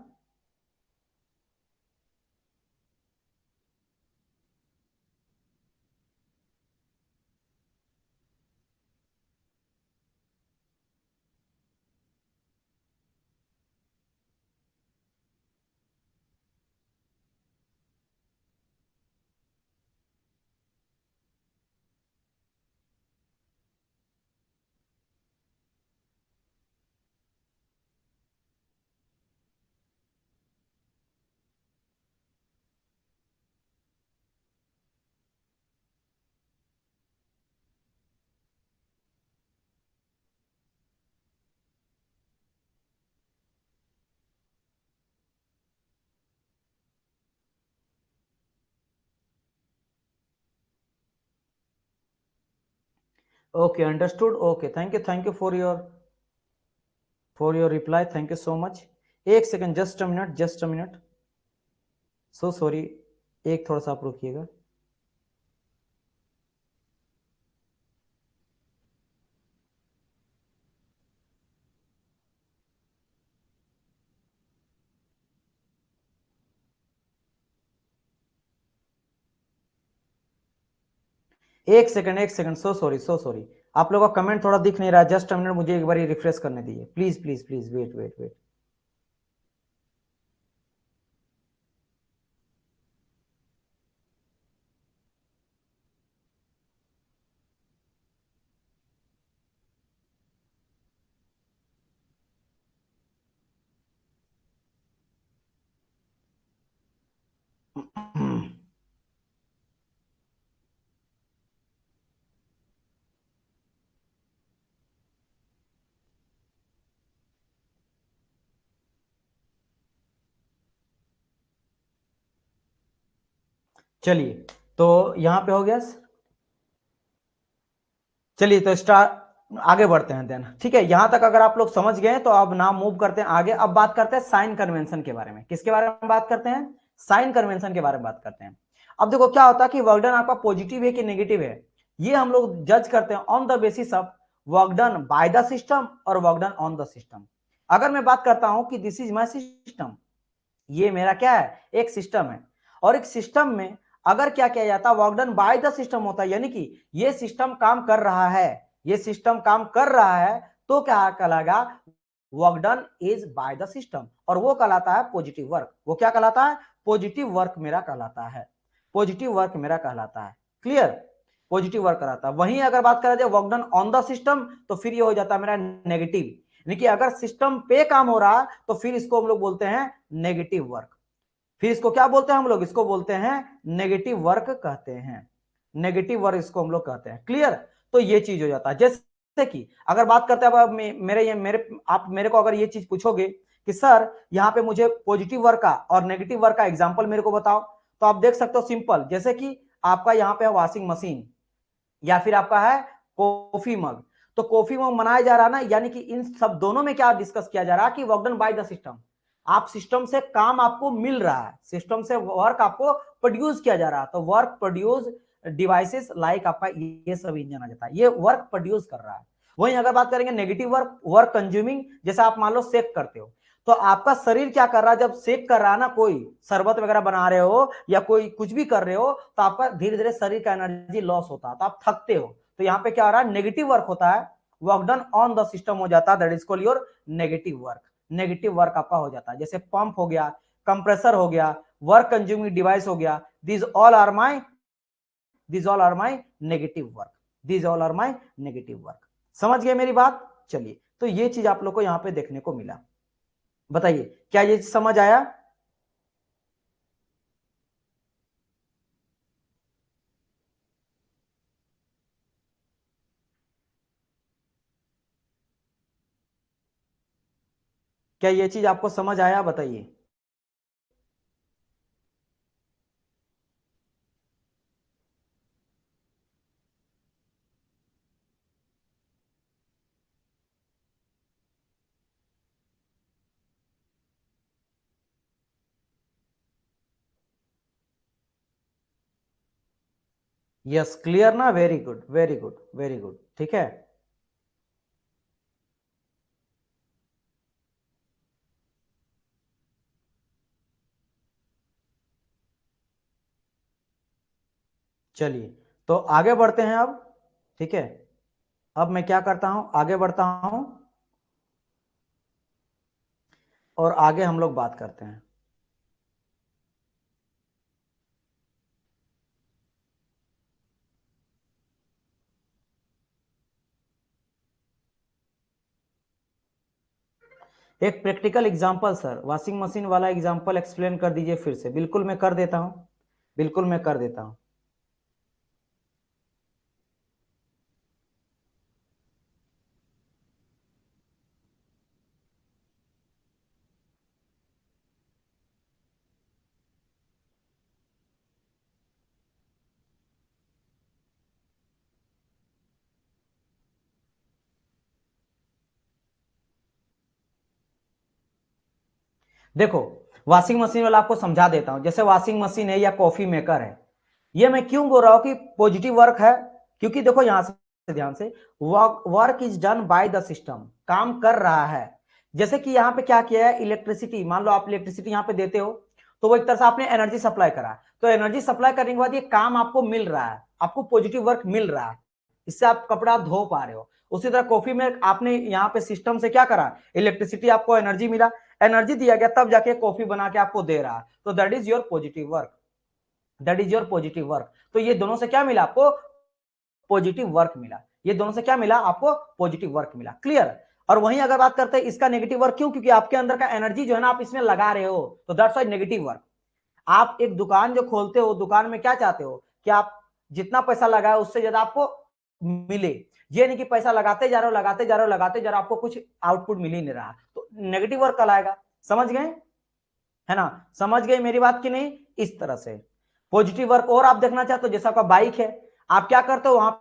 Okay, understood. Okay, thank you for your reply, thank you so much. एक second, just a minute, just a minute, so sorry, एक थोड़ा सा आप रुकिएगा। एक सेकंड, सो सॉरी, आप लोगों का कमेंट थोड़ा दिख नहीं रहा, जस्ट अ मिनट, मुझे एक बार रिफ्रेश करने दीजिए, please please please, wait wait wait. चलिए, तो यहां पे हो गया। चलिए तो स्टार्ट, आगे बढ़ते हैं देन, ठीक है? यहां तक अगर आप लोग समझ गए तो अब नाम मूव करते हैं आगे। अब बात करते हैं साइन कन्वेंशन के बारे में। किसके बारे में बात करते हैं? साइन कन्वेंशन के बारे में बात करते हैं। अब देखो क्या होता है कि वर्क डन आपका पॉजिटिव है कि नेगेटिव है, ये हम लोग जज करते हैं on the basis of work done by the system और work done on the system. अगर मैं बात करता हूं कि दिस इज माई सिस्टम, ये मेरा क्या है? एक सिस्टम है, और एक सिस्टम में अगर क्या किया जाता है, work done by the system होता है, यानी कि ये सिस्टम काम कर रहा है, ये सिस्टम काम कर रहा है, तो क्या कहलाएगा? Work done is by the system, और वो कहलाता है पॉजिटिव वर्क। वो क्या कहलाता है? पॉजिटिव वर्क मेरा कहलाता है, पॉजिटिव वर्क मेरा कहलाता है। क्लियर? पॉजिटिव वर्क कहलाता है। वहीं अगर बात करा जाए work done on the system, तो फिर ये हो जाता है मेरा नेगेटिव, यानी कि अगर सिस्टम पे काम हो रहा है तो फिर इसको हम लोग बोलते हैं नेगेटिव वर्क। फिर इसको क्या बोलते हैं हम लोग? इसको बोलते हैं नेगेटिव वर्क कहते हैं, नेगेटिव वर्क इसको हम लोग कहते हैं। क्लियर? तो ये चीज हो जाता है। जैसे कि अगर बात करते हैं, अब मेरे आप मेरे को अगर ये चीज पूछोगे कि सर यहाँ पे मुझे पॉजिटिव वर्क का और नेगेटिव वर्क का एग्जांपल मेरे को बताओ, तो आप देख सकते हो सिंपल, जैसे कि आपका यहाँ पे है वॉशिंग मशीन, या फिर आपका है कॉफी मग। तो कॉफी मग बनाया जा रहा है ना, यानी कि इन सब दोनों में क्या डिस्कस किया जा रहा है कि work done by the system. आप सिस्टम से काम आपको मिल रहा है, सिस्टम से वर्क आपको प्रोड्यूस किया जा रहा है, तो वर्क प्रोड्यूस डिवाइसेस लाइक आपका ये सब इंजन आ जाता है, ये वर्क प्रोड्यूस कर रहा है। वहीं अगर बात करेंगे नेगेटिव वर्क, वर्क कंज्यूमिंग, जैसे आप मान लो सेक करते हो, तो आपका शरीर क्या कर रहा है? जब सेक कर रहा है ना, कोई शरबत वगैरह बना रहे हो या कोई कुछ भी कर रहे हो, तो आपका धीरे धीरे शरीर का एनर्जी लॉस होता है, तो आप थकते हो। तो यहाँ पे क्या हो रहा है? नेगेटिव वर्क होता है, work done on the system हो जाता है, that is called your negative work. Negative work आपका हो जाता है, जैसे पंप हो गया, कंप्रेसर हो गया, वर्क कंज्यूमिंग डिवाइस हो गया, this all are my negative work, this all are my negative work. समझ गए मेरी बात? चलिए, तो ये चीज आप लोग को यहाँ पे देखने को मिला। बताइए क्या ये समझ आया? क्या ये चीज आपको समझ आया? बताइए। यस, क्लियर ना? Very good, very good, very good, ठीक है। चलिए तो आगे बढ़ते हैं अब, ठीक है। अब मैं क्या करता हूं, आगे बढ़ता हूं और आगे हम लोग बात करते हैं। एक practical example sir, washing machine वाला एग्जांपल एक्सप्लेन कर दीजिए फिर से। बिल्कुल मैं कर देता हूं, बिल्कुल मैं कर देता हूं। देखो वॉशिंग मशीन वाला आपको समझा देता हूं। जैसे वॉशिंग मशीन है या कॉफी मेकर है, ये मैं क्यों बोल रहा हूं कि पॉजिटिव वर्क है, क्योंकि देखो यहां से ध्यान से, work is done by the system, काम कर रहा है। जैसे कि यहाँ पे क्या किया है, इलेक्ट्रिसिटी, मान लो आप इलेक्ट्रिसिटी यहाँ पे देते हो, तो वो एक तरह से आपने एनर्जी सप्लाई करा, तो एनर्जी सप्लाई करने के बाद ये काम आपको मिल रहा है, आपको पॉजिटिव वर्क मिल रहा है, इससे आप कपड़ा धो पा रहे हो। उसी तरह कॉफी में आपने यहाँ पे सिस्टम से क्या करा, इलेक्ट्रिसिटी, आपको एनर्जी मिला, एनर्जी दिया गया, तब जाके कॉफी बना के आपको दे रहा है, तो that is your positive work, that is your positive work. तो ये दोनों से क्या मिला आपको, पॉजिटिव वर्क मिला। ये दोनों से क्या मिला आपको, पॉजिटिव वर्क मिला। क्लियर। और वहीं अगर बात करते हैं इसका नेगेटिव वर्क, क्यों, क्योंकि आपके अंदर का एनर्जी जो है ना आप इसमें लगा रहे हो, तो दैट्स व्हाई नेगेटिव वर्क। आप एक दुकान जो खोलते हो, दुकान में क्या चाहते हो कि आप जितना पैसा लगाए उससे ज्यादा आपको मिले। ये नहीं कि पैसा लगाते जा रहे हो, लगाते जा रहे हो, लगाते जा रहे हो, आपको कुछ आउटपुट मिल ही नहीं रहा, तो नेगेटिव वर्क कहलाएगा। समझ गए, है ना, समझ गए मेरी बात की नहीं। इस तरह से पॉजिटिव वर्क। और आप देखना चाहते हो, जैसे आपका बाइक है, आप क्या करते हो, वहां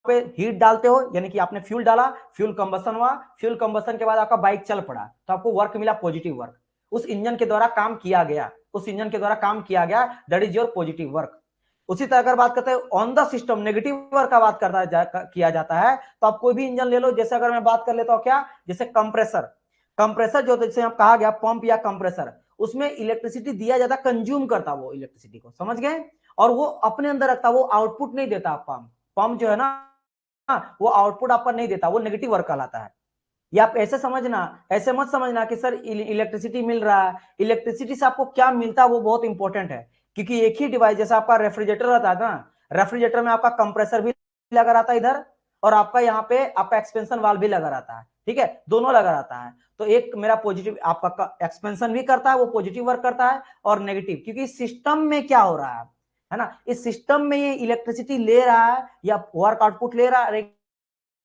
पे हीट डालते हो, यानी कि आपने फ्यूल डाला, फ्यूल कंबसन हुआ, फ्यूल कंबसन के बाद आपका बाइक चल पड़ा, तो आपको वर्क मिला पॉजिटिव वर्क। उस इंजन के द्वारा काम किया गया, उस इंजन के द्वारा काम किया गया, that is your positive work. उसी तरह अगर बात करते हैं on the system, negative work का बात किया जाता है, तो आप कोई भी इंजन ले लो। जैसे अगर मैं बात कर लेता हूं क्या, जैसे कंप्रेसर, कंप्रेसर जो जैसे हम कहा गया पंप या कंप्रेसर, उसमें इलेक्ट्रिसिटी दिया जाता, कंज्यूम करता वो इलेक्ट्रिसिटी को, समझ गए, और वो अपने अंदर रखता, वो आउटपुट नहीं देता। पंप, पंप जो है ना, वो आउटपुट आपका नहीं देता, वो नेगेटिव वर्क कहलाता है। ये आप ऐसे समझना, ऐसे मत समझना कि सर इलेक्ट्रिसिटी मिल रहा है, इलेक्ट्रिसिटी से आपको क्या मिलता है वो बहुत इंपॉर्टेंट है। क्योंकि एक ही डिवाइस, जैसे आपका रेफ्रिजरेटर रहता है ना, रेफ्रिजरेटर में आपका कंप्रेसर भी लगा रहता है इधर, और आपका यहाँ पे आपका एक्सपेंशन वाल्व भी लगा रहता है, ठीक है, दोनों लगा रहता है। तो एक मेरा पॉजिटिव, आपका एक्सपेंशन भी करता है, वो पॉजिटिव वर्क करता है, और नेगेटिव, क्योंकि सिस्टम में क्या हो रहा है ना, इस सिस्टम में ये इलेक्ट्रिसिटी ले रहा है या वर्क आउटपुट ले रहा है,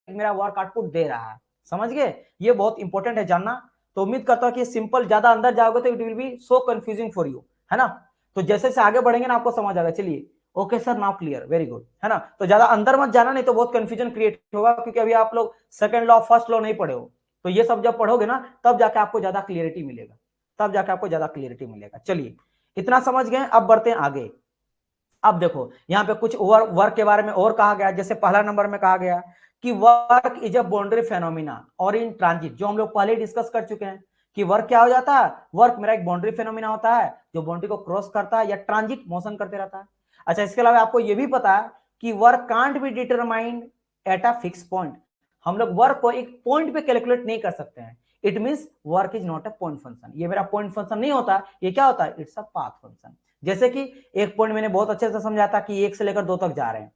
मेरा वर्क आउटपुट दे रहा है। समझ गए, ये बहुत इंपॉर्टेंट है जानना। तो उम्मीद करता हूं कि सिंपल, ज्यादा अंदर जाओगे तो it will be so confusing for you, है ना। तो जैसे से आगे बढ़ेंगे ना आपको समझ आएगा। चलिए, okay sir, now clear, very good, है ना। तो ज्यादा अंदर मत जाना, नहीं तो बहुत कंफ्यूजन क्रिएट होगा, क्योंकि अभी आप लोग सेकंड लॉ, फर्स्ट लॉ नहीं पढ़े हो। तो ये सब जब पढ़ोगे ना, तब जाके आपको ज्यादा क्लियरिटी मिलेगा, तब जाके आपको ज्यादा क्लियरिटी मिलेगा। चलिए, इतना समझ गए, अब बढ़ते हैं आगे। अब देखो यहाँ पे कुछ वर्क के बारे में और कहा गया। जैसे पहला नंबर में कहा गया कि work is a boundary phenomena और इन ट्रांजिट, जो हम लोग पहले डिस्कस कर चुके हैं कि वर्क क्या हो जाता है, वर्क मेरा एक बाउंड्री फेनोमिना होता है जो बाउंड्री को क्रॉस करता है या ट्रांजिट मोशन करते रहता है। अच्छा, इसके अलावा आपको यह भी पता है कि work can't be determined at a fix point. हम लोग वर्क को एक पॉइंट पे कैलकुलेट नहीं कर सकते हैं। It means work is not a point function, ये मेरा पॉइंट फंक्शन नहीं होता, ये क्या होता है, इट्स अ पाथ फंक्शन। जैसे कि एक पॉइंट मैंने बहुत अच्छे से समझा था कि 1 से लेकर 2 तक जा रहे हैं,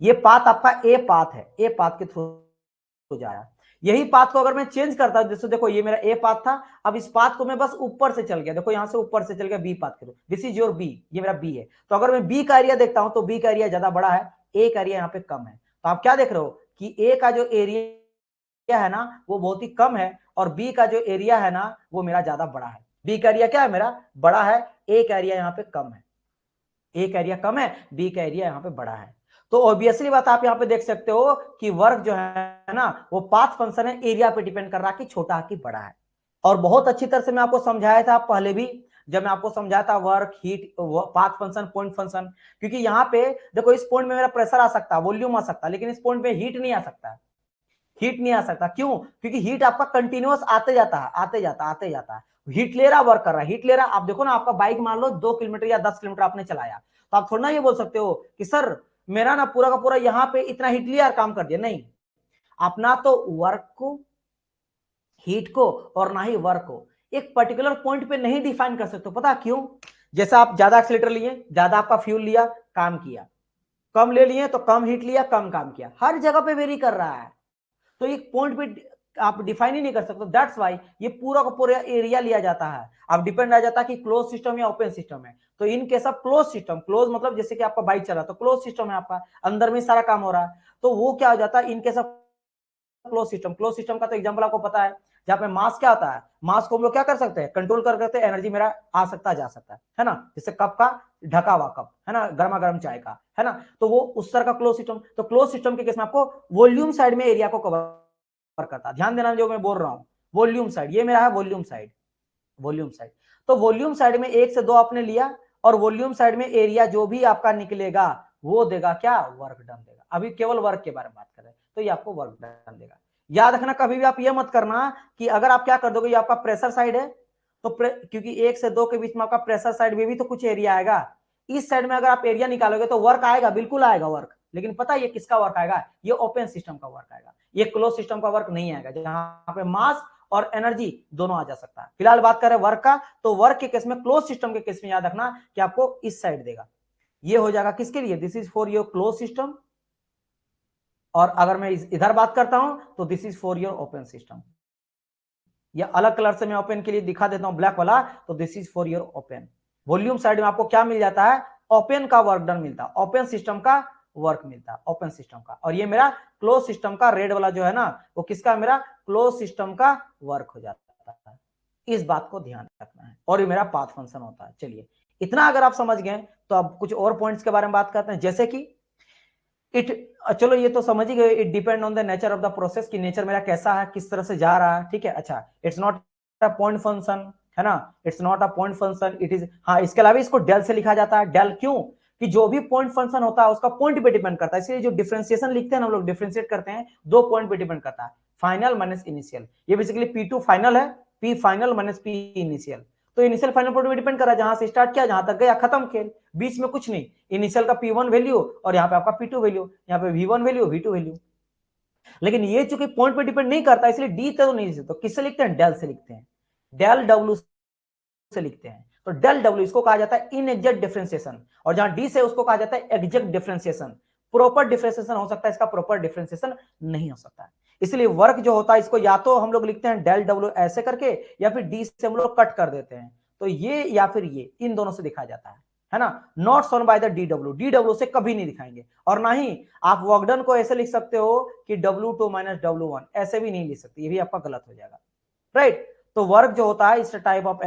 ये पाथ आपका ए पाथ है, ए पाथ के थ्रू जा रहा है। यही पाथ को अगर मैं चेंज करता हूं, जैसे देखो ये मेरा ए पाथ था, अब इस पाथ को मैं बस ऊपर से चल गया, देखो यहां से ऊपर से चल गया बी पाथ के through, this is your B, ये मेरा बी है। तो अगर मैं बी का एरिया देखता हूं तो बी का एरिया ज्यादा बड़ा है, ए का एरिया यहाँ पे कम है। तो आप क्या देख रहे हो कि ए का जो एरिया है ना वो बहुत ही कम है, और बी का जो एरिया है ना वो मेरा ज्यादा बड़ा है। बी का एरिया क्या है, मेरा बड़ा है, ए का एरिया यहाँ पे कम है, ए का एरिया कम है, बी का एरिया यहाँ पे बड़ा है। तो ऑब्वियसली बात आप यहाँ पे देख सकते हो कि वर्क जो है ना वो पाथ फंक्शन है, एरिया पे डिपेंड कर रहा है कि छोटा है कि बड़ा है। और बहुत अच्छी तरह से मैं आपको समझाया था पहले भी, जब मैं आपको समझाया था work, heat, path function, point function. क्योंकि यहाँ पे देखो इस पॉइंट में मेरा प्रेशर आ सकता है, वॉल्यूम आ सकता है, लेकिन इस पॉइंट पे हीट नहीं आ सकता, हीट नहीं आ सकता। क्यों, क्योंकि हीट आपका कंटिन्यूअस आते जाता है, आते जाता है, आते जाता है। हीट ले रहा, वर्क कर रहा है, हीट ले रहा। आप देखो ना, आपका बाइक मान लो 2 किलोमीटर या 10 किलोमीटर आपने चलाया, तो आप थोड़ा ना ये बोल सकते हो कि सर मेरा ना पूरा का पूरा यहाँ पे इतना हीट लिया और काम कर दिया। नहीं, अपना तो वर्क को, हीट को और ना ही वर्क को एक पर्टिकुलर पॉइंट पे नहीं डिफाइन कर सकते। पता क्यों? जैसा आप ज्यादा एक्सीलेटर लिए, ज्यादा आपका फ्यूल लिया, काम किया, कम ले लिए तो कम हीट लिया, कम काम किया, हर जगह पे वेरी कर रहा है। तो एक पॉइंट पे आप डिफाइन ही नहीं कर सकते। दैट्स वाई ये पूरा का पूरा एरिया लिया जाता है। अब डिपेंड आ जाता है कि क्लोज सिस्टम या ओपन सिस्टम है। तो इन case of close system, close मतलब जैसे कि आपका बाइक चला तो क्लोज सिस्टम है, आपका अंदर में सारा काम हो रहा है, तो वो क्या हो जाता है इन case of close system. Close system का तो एग्जांपल आपको पता है, जहां पे मास क्या होता है, मास को हम लोग क्या कर सकते हैं, कंट्रोल कर सकते हैं, एनर्जी मेरा आ सकता जा सकता है ना, जैसे कप का ढका हुआ कप है ना, गर्मा गर्म चाय का है ना, तो वो उस तरह का क्लोज सिस्टम। तो क्लोज सिस्टम के केस में आपको वॉल्यूम साइड में एरिया को कवर करता है। ध्यान देना जो मैं बोल रहा हूं, वॉल्यूम साइड, ये मेरा है वॉल्यूम साइड, वॉल्यूम साइड। तो वॉल्यूम साइड में 1 से 2 आपने लिया, और वॉल्यूम साइड में एरिया जो भी आपका निकलेगा वो देगा क्या, वर्क डन देगा। अभी केवल वर्क के बारे में बात कर रहे हैं, तो ये आपको वर्क डन देगा। याद रखना कभी भी आप ये मत करना कि अगर आप क्या कर दोगे, ये आपका प्रेशर साइड है, तो क्योंकि 1 से 2 के बीच में आपका प्रेशर साइड में भी तो कुछ एरिया आएगा। इस साइड में अगर आप एरिया निकालोगे तो वर्क आएगा, बिल्कुल आएगा वर्क, लेकिन पता है ये किसका वर्क आएगा, ये ओपन सिस्टम का वर्क आएगा, ये क्लोज सिस्टम का वर्क नहीं आएगा, जहां पे मास और एनर्जी दोनों आ जा सकता है। फिलहाल बात करें वर्क का, तो वर्क के केस में, क्लोज सिस्टम के केस में याद रखना कि आपको इस साइड देगा। ये हो जाएगा किसके लिए, this is for your close system, और अगर मैं इधर बात करता हूं तो this is for your open system. या अलग कलर से मैं ओपन के लिए दिखा देता हूं, ब्लैक वाला, तो this is for your open. Volume side में आपको क्या मिल जाता है, ओपन का वर्क डन मिलता है, ओपन सिस्टम का वर्क मिलता है, ओपन सिस्टम का। और ये मेरा क्लोज सिस्टम का रेड वाला जो है ना, वो किसका, मेरा क्लोज सिस्टम का वर्क हो जाता है। इस बात को ध्यान रखना है, और ये मेरा पाथ फंक्शन होता है। चलिए इतना अगर आप समझ गए, तो अब कुछ और पॉइंट्स के बारे में बात करते हैं, जैसे कि इट, चलो ये तो समझ ही गए, it depend on the nature of the process, कि नेचर मेरा कैसा है, किस तरह से जा रहा है, ठीक है। अच्छा, it's not a point function, है ना, it's not a point function, it is, हाँ इसके अलावा इसको डेल से लिखा जाता है। डेल क्यों, कि जो भी पॉइंट फंक्शन होता है उसका पॉइंट पे डिपेंड करता है, इसलिए जो डिफरेंशिएशन लिखते हैं हम लोग, डिफरेंशिएट करते हैं 2 पॉइंट पे डिपेंड करता है, फाइनल माइनस इनिशियल। ये बेसिकली P2 फाइनल है, P final minus P initial. तो इनिशियल फाइनल पॉइंट पे डिपेंड कर रहा है, जहां से स्टार्ट किया जहां तक गया, खत्म खेल, बीच में कुछ नहीं। इनिशियल का P1 वैल्यू और यहाँ पे आपका P2 वैल्यू, यहाँ पे V1 वैल्यू, V2 वैल्यू। लेकिन ये चूंकि पॉइंट पे डिपेंड नहीं करता, इसलिए डी तो नहीं लिखते, तो किससे लिखते हैं, डेल से लिखते हैं, डेल डब्ल्यू से लिखते हैं। तो डेल डब्ल्यू इसको कहा जाता है इनएग्जैक्ट डिफरेंशिएशन, और जहां डी से उसको कहा जाता है एग्जैक्ट डिफरेंशिएशन। प्रॉपर डिफरेंशिएशन हो सकता है, इसका प्रॉपर डिफरेंशिएशन नहीं हो सकता है। इसलिए वर्क जो होता है इसको या तो हम लोग लिखते हैं डेल डब्ल्यू ऐसे करके, या फिर डी से हम लोग कट कर देते हैं, तो ये या फिर ये, इन दोनों से दिखाया जाता है ना। Not shown by the D W, D W से कभी नहीं दिखाएंगे। और ना ही आप वर्क डन को ऐसे लिख सकते हो कि W2 माइनस W1, ऐसे भी नहीं लिख सकते, ये भी आपका गलत हो जाएगा, राइट। तो वर्क जो होता है इस टाइप ऑफ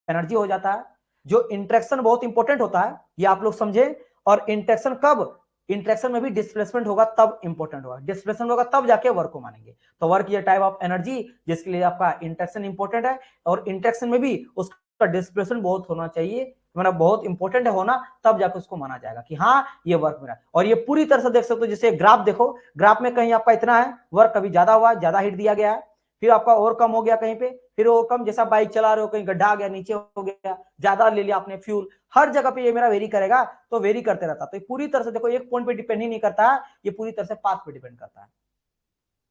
एनर्जी हो जाता है। जो इंटरेक्शन बहुत इंपॉर्टेंट होता है, ये आप लोग समझे। और इंटरेक्शन कब, इंटरेक्शन में भी डिस्प्लेसमेंट होगा तब इंपॉर्टेंट होगा, डिस्प्लेसमेंट होगा तब जाके वर्क को मानेंगे। तो वर्क ये टाइप ऑफ एनर्जी जिसके लिए आपका इंटरेक्शन इंपॉर्टेंट है, और इंटरेक्शन में भी उसका डिस्प्लेसमेंट बहुत होना चाहिए, मतलब बहुत इंपॉर्टेंट है होना, तब जाकर उसको माना जाएगा कि हाँ ये वर्क मेरा। और ये पूरी तरह से देख सकते हो, जैसे ग्राफ देखो, ग्राफ में कहीं आपका इतना है वर्क, कभी ज्यादा हुआ, ज्यादा हिट दिया गया है, फिर आपका और कम हो गया कहीं पे, फिर वो कम, जैसा बाइक चला रहे हो कहीं गड्ढा आ गया, नीचे हो गया, ज्यादा ले लिया आपने फ्यूल, हर जगह पे ये मेरा वेरी करेगा, तो वेरी करते रहता। तो ये पूरी तरह से देखो, एक पॉइंट पे डिपेंड ही नहीं करता है, ये पूरी तरह से पाथ पे डिपेंड करता है।